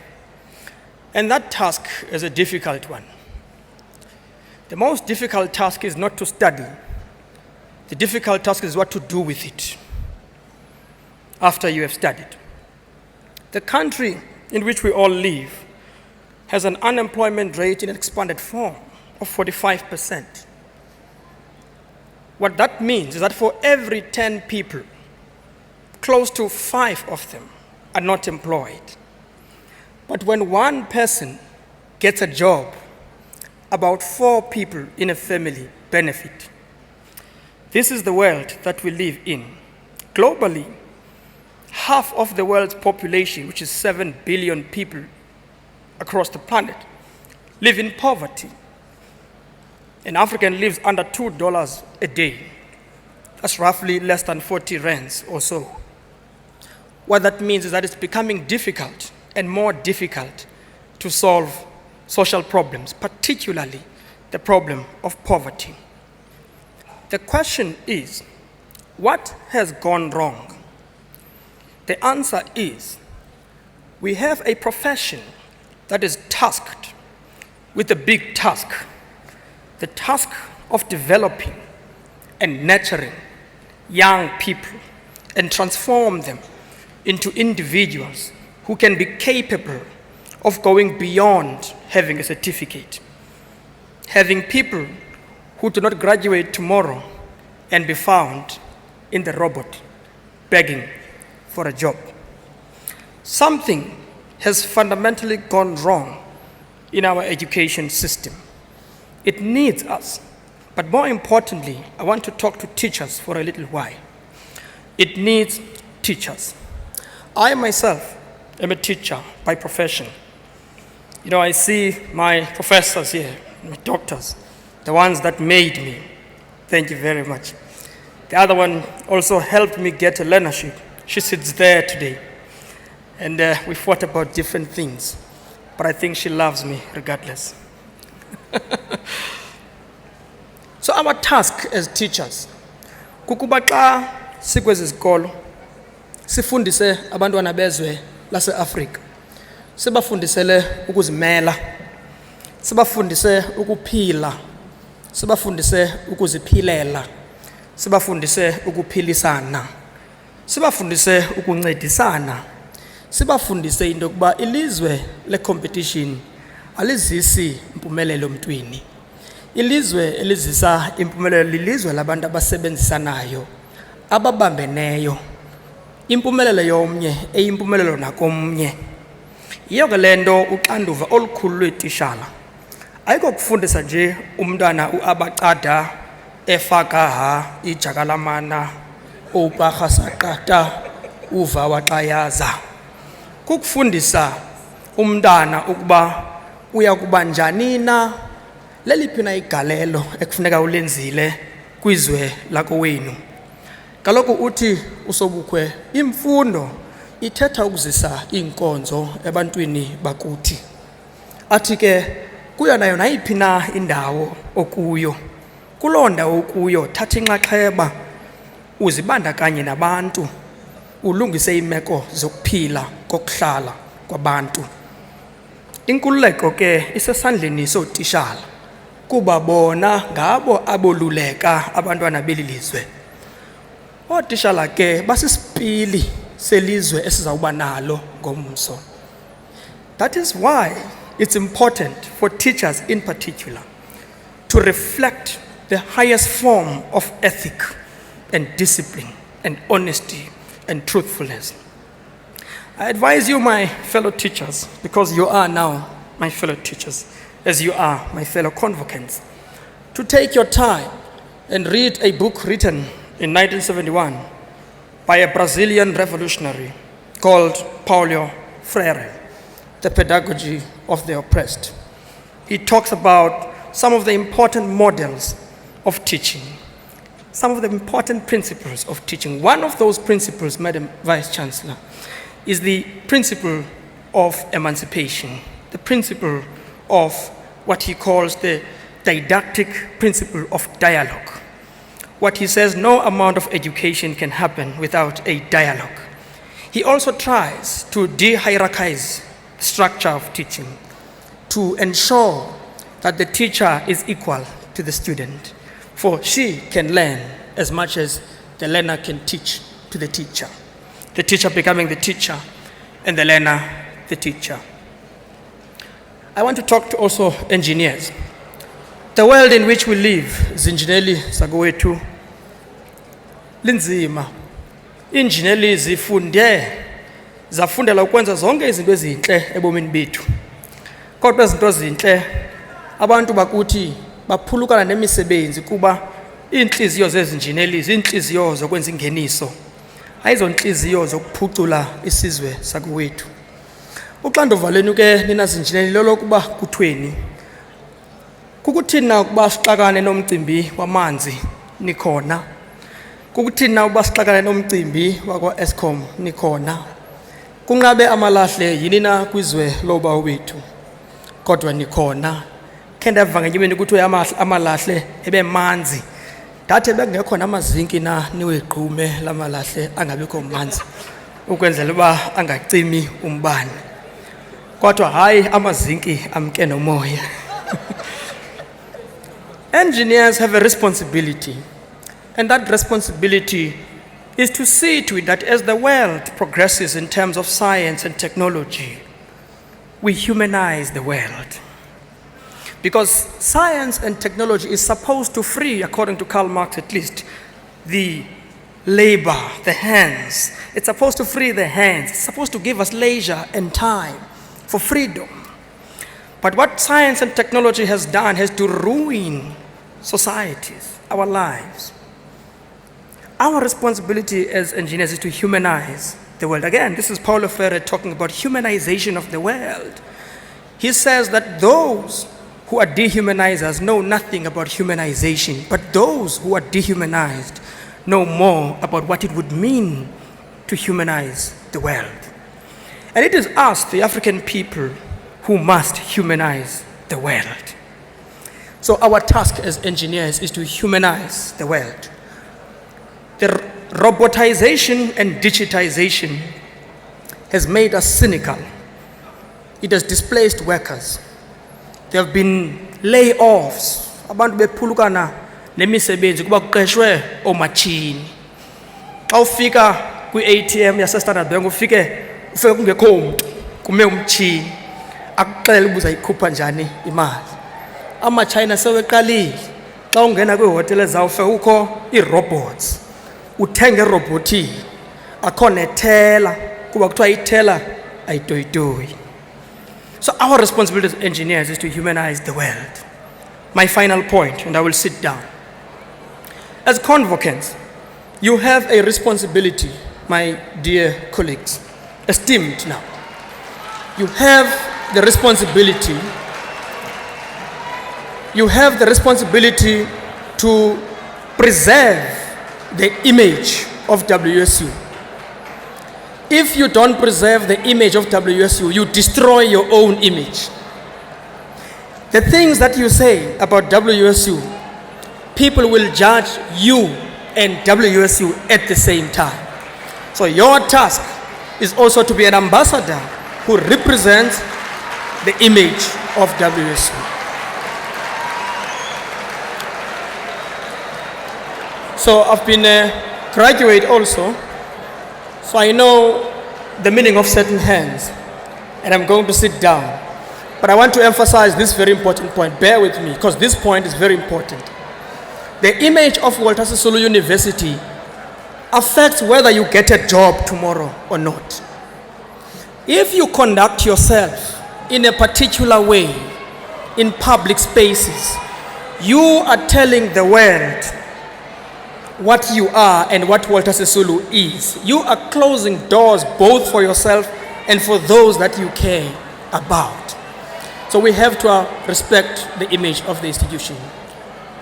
And that task is a difficult one. The most difficult task is not to study. The difficult task is what to do with it after you have studied. The country in which we all live has an unemployment rate in an expanded form of 45%. What that means is that for every 10 people, close to 5 of them are not employed. But when one person gets a job, about 4 people in a family benefit. This is the world that we live in. Globally, half of the world's population, which is 7 billion people across the planet, live in poverty. An African lives under $2 a day. That's roughly less than 40 rands or so. What that means is that it's becoming difficult and more difficult to solve social problems, particularly the problem of poverty. The question is, what has gone wrong? The answer is, we have a profession that is tasked with a big task, the task of developing and nurturing young people and transform them into individuals who can be capable of going beyond having a certificate, having people who do not graduate tomorrow and be found in the robot begging for a job. Something has fundamentally gone wrong in our education system. It needs us, but more importantly, I want to talk to teachers for a little while. It needs teachers. I myself am a teacher by profession. You know, I see my professors here, my doctors, the ones that made me. Thank you very much. The other one also helped me get a learnership. She sits there today. And we fought about different things. But I think she loves me regardless. So our task as teachers, kukuba xa sikwezi zikolo, sifundise abantwana bezwe lase-Afrika, sibafundisele ukuzimela, sibafundise ukuphila, sibafundise ukuziphilela, sibafundise ukuphilisana, sibafundise ukuncedisana, sibafundise into yokuba ilizwe le-competition alizisi mpumelelo mntwini. Ilizwe elizisa impumelelo lilizwe labantu abasebenzisanayo, ababambeneyo. Impumelelo yomnye eyimpumelelo nakomnye. Yiyo ke le nto uxanduva olukhulu lweetitshala ayiko kufundisa nje umntwana uabacada efaka ijakalamana uparha saqata uva waxayaza. Kukufundisa umntana ukuba uya kuba njani na leliphi na igalelo ekufuneka ulenzile kwizwe lakowenu. Kaloku uthi usobukwe imfundo ithetha ukuzisa iinkonzo ebantwini bakuthi. Athi ke kuyo nayo nayiphi na indawo okuyo, kuloo ndawo okuyo thatha inxaxheba uzibandakanye nabantu, ulungise imeko zokuphila kokuhlala kwabantu. Inkululeko ke isesandleni sootitshala kuba bona ngabo aboluleka abantwana beli lizwe. Ootitshala ke basisipili selizwe esizawuba nalo ngomso. That is why it's important for teachers in particular to reflect the highest form of ethic and discipline and honesty and truthfulness. I advise you, my fellow teachers, because you are now my fellow teachers, as you are my fellow convocants, to take your time and read a book written in 1971 by a Brazilian revolutionary called Paulo Freire, The Pedagogy of the Oppressed. He talks about some of the important models of teaching, some of the important principles of teaching. One of those principles, Madam Vice Chancellor, is the principle of emancipation, the principle of what he calls the didactic principle of dialogue. What he says, no amount of education can happen without a dialogue. He also tries to de-hierarchize the structure of teaching to ensure that the teacher is equal to the student, for she can learn as much as the learner can teach to the teacher becoming the teacher and the learner the teacher. I want to talk to also engineers. The world in which we live, zinjineli zagowetu, linzima. Injineli zafundela ukwenza zonke izinto ezinhle ebomini bethu. Kodwa izinto ezinhle abantu bakuthi baphulukana nemisebenzi kuba iinhliziyo zezinjineli zinhliziyo zokwenza ingeniso. Ayizonhliziyo zokuphucula isizwe sakuwethu. Uxanduva lenu ke nina zinjineli lolokuba kuthweni. Kukuthina ukuba sixakane nomcimbi wamanzi nikhona. Kukuthina ukuba sixakane nomcimbi wakwa Eskom nikhona. Kungabe amalahle yinina kwizwe loba wethu. Kodwa nikhona. Kenda vanganyimeni ukuthi amalahle ebe manzi. Dathe bekungekho namazinki na niweqhume lamalahle angabikho manzi ukwenzela uba angacimi umbane. Kodwa hayi amazinki amke nomoya. Engineers have a responsibility, and that responsibility is to see to it that as the world progresses in terms of science and technology, we humanize the world. Because science and technology is supposed to free, according to Karl Marx at least, the labor, the hands. It's supposed to free the hands. It's supposed to give us leisure and time for freedom. But what science and technology has done has to ruin societies, our lives. Our responsibility as engineers is to humanize the world. Again, this is Paulo Freire talking about humanization of the world. He says that those who are dehumanizers know nothing about humanization, but those who are dehumanized know more about what it would mean to humanize the world. And it is us, the African people, who must humanize the world. So our task as engineers is to humanize the world. The robotization and digitization has made us cynical. It has displaced workers. There have been layoffs. Abantu bephulukana nemisebenzi kuba kuqeshwe omachini. Xa ufika kwi-ATM yase-Standard Bank ufike kungekho umuntu kume umchini akuxelela ubuza ikhupha njani imali. ama-China seweqalile xa ungena kwiihotele zawufe ukho ii-robots uthenge erobhothini akho nethela kuba kuthiwa ithela ayitoyitoyi. So our responsibility as engineers is to humanize the world. My final point, and I will sit down. As convocants, you have a responsibility, my dear colleagues, esteemed now. You have the responsibility to preserve the image of WSU. If you don't preserve the image of WSU, you destroy your own image. The things that you say about WSU, people will judge you and WSU at the same time. So your task is also to be an ambassador who represents the image of WSU. So I've been a graduate also, so I know the meaning of certain hands, and I'm going to sit down. But I want to emphasize this very important point. Bear with me, because this point is very important. The image of Walter Sisulu University affects whether you get a job tomorrow or not. If you conduct yourself in a particular way in public spaces, you are telling the world what you are and what Walter Sisulu is. You are closing doors both for yourself and for those that you care about. So we have to respect the image of the institution.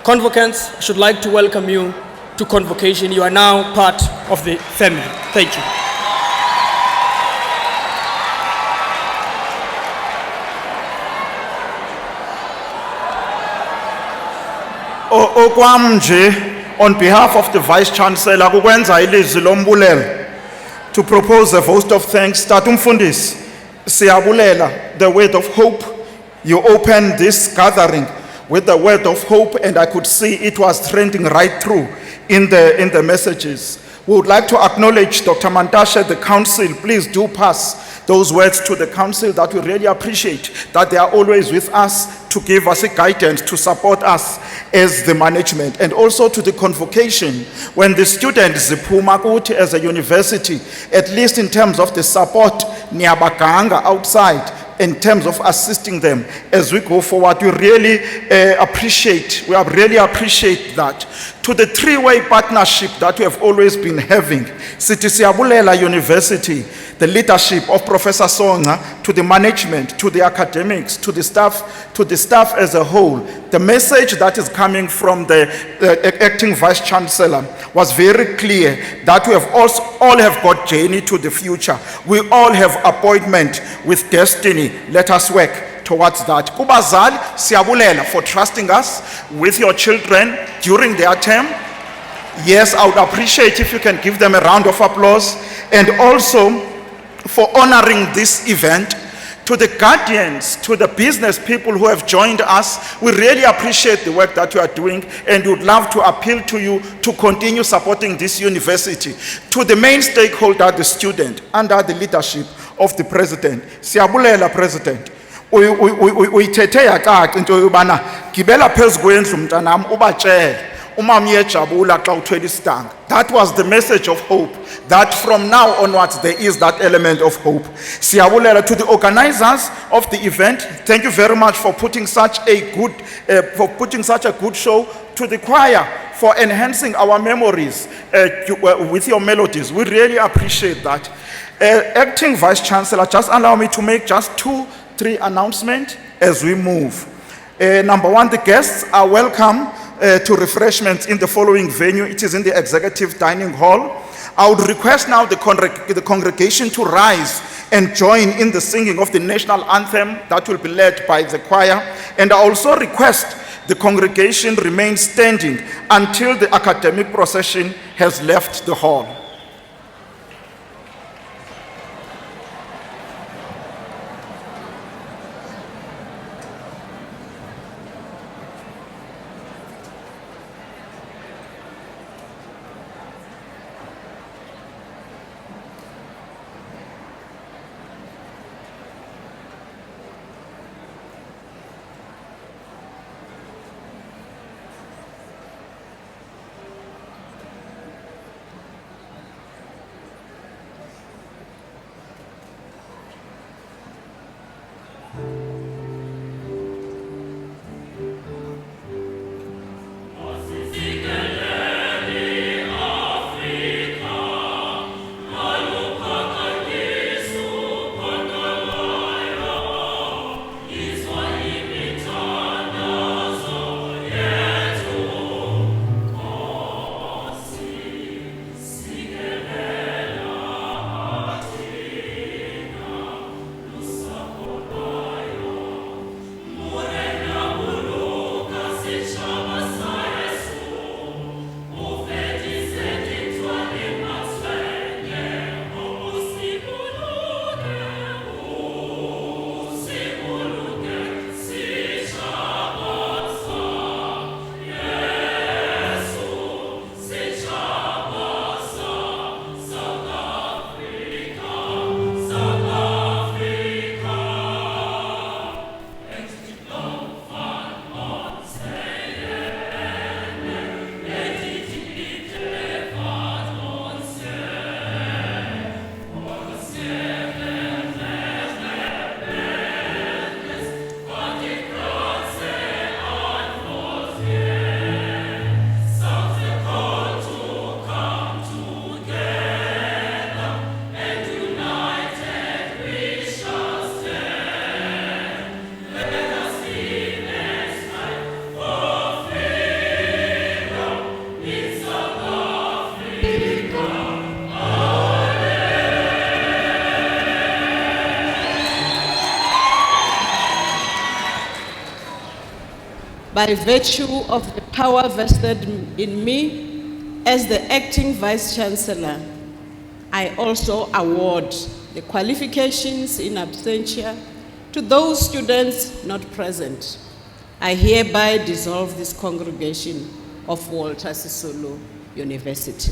Convocants, I should like to welcome you to convocation. You are now part of the family. Thank you. Okwam nje on behalf of the Vice Chancellor kukwenza ilizwi lombulelo to propose a vote of thanks. Tata Umfundisi, siyabulela the word of hope. You opened this gathering with the word of hope, and I could see it was trending right through in the messages. We would like to acknowledge Dr. Mantashe, the council. Please do pass those words to the council, that we really appreciate that they are always with us to give us a guidance, to support us as the management, and also to the convocation. When the students ziphuma kuthi as a university, at least in terms of the support niyabaganga outside, in terms of assisting them as we go forward, we really appreciate that. To the three-way partnership that we have always been having, Sithi siyabulela University, the leadership of Professor Songa, to the management, to the academics, to the staff as a whole. The message that is coming from the acting Vice Chancellor was very clear that we have all have got journey to the future. We all have appointment with destiny. Let us work towards that. Kubazali, siyabulela for trusting us with your children during their term. Yes, I would appreciate if you can give them a round of applause. And also for honoring this event. To the guardians, to the business people who have joined us, we really appreciate the work that you are doing, and would love to appeal to you to continue supporting this university. To the main stakeholder, the student, under the leadership of the president. Siyabulela, President. Uyithethe yakaca into yobana gibela phezu kwendlu mntanami ubatshele umama uyejabula xa uthwele isitanga. That was the message of hope, that from now onwards there is that element of hope. Siyabulela to the organizers of the event. Thank you very much for putting such a good show. To the choir for enhancing our memories with your melodies. We really appreciate that. Acting Vice Chancellor, just allow me to make just 2-3 announcements as we move. Number one, the guests are welcome to refreshments in the following venue. It is in the executive dining hall. I would request now the congregation to rise and join in the singing of the national anthem that will be led by the choir. And I also request the congregation remain standing until the academic procession has left the hall. by virtue of the power vested in me as the acting Vice Chancellor, I also award the qualifications in absentia to those students not present. I hereby dissolve this congregation of Walter Sisulu University.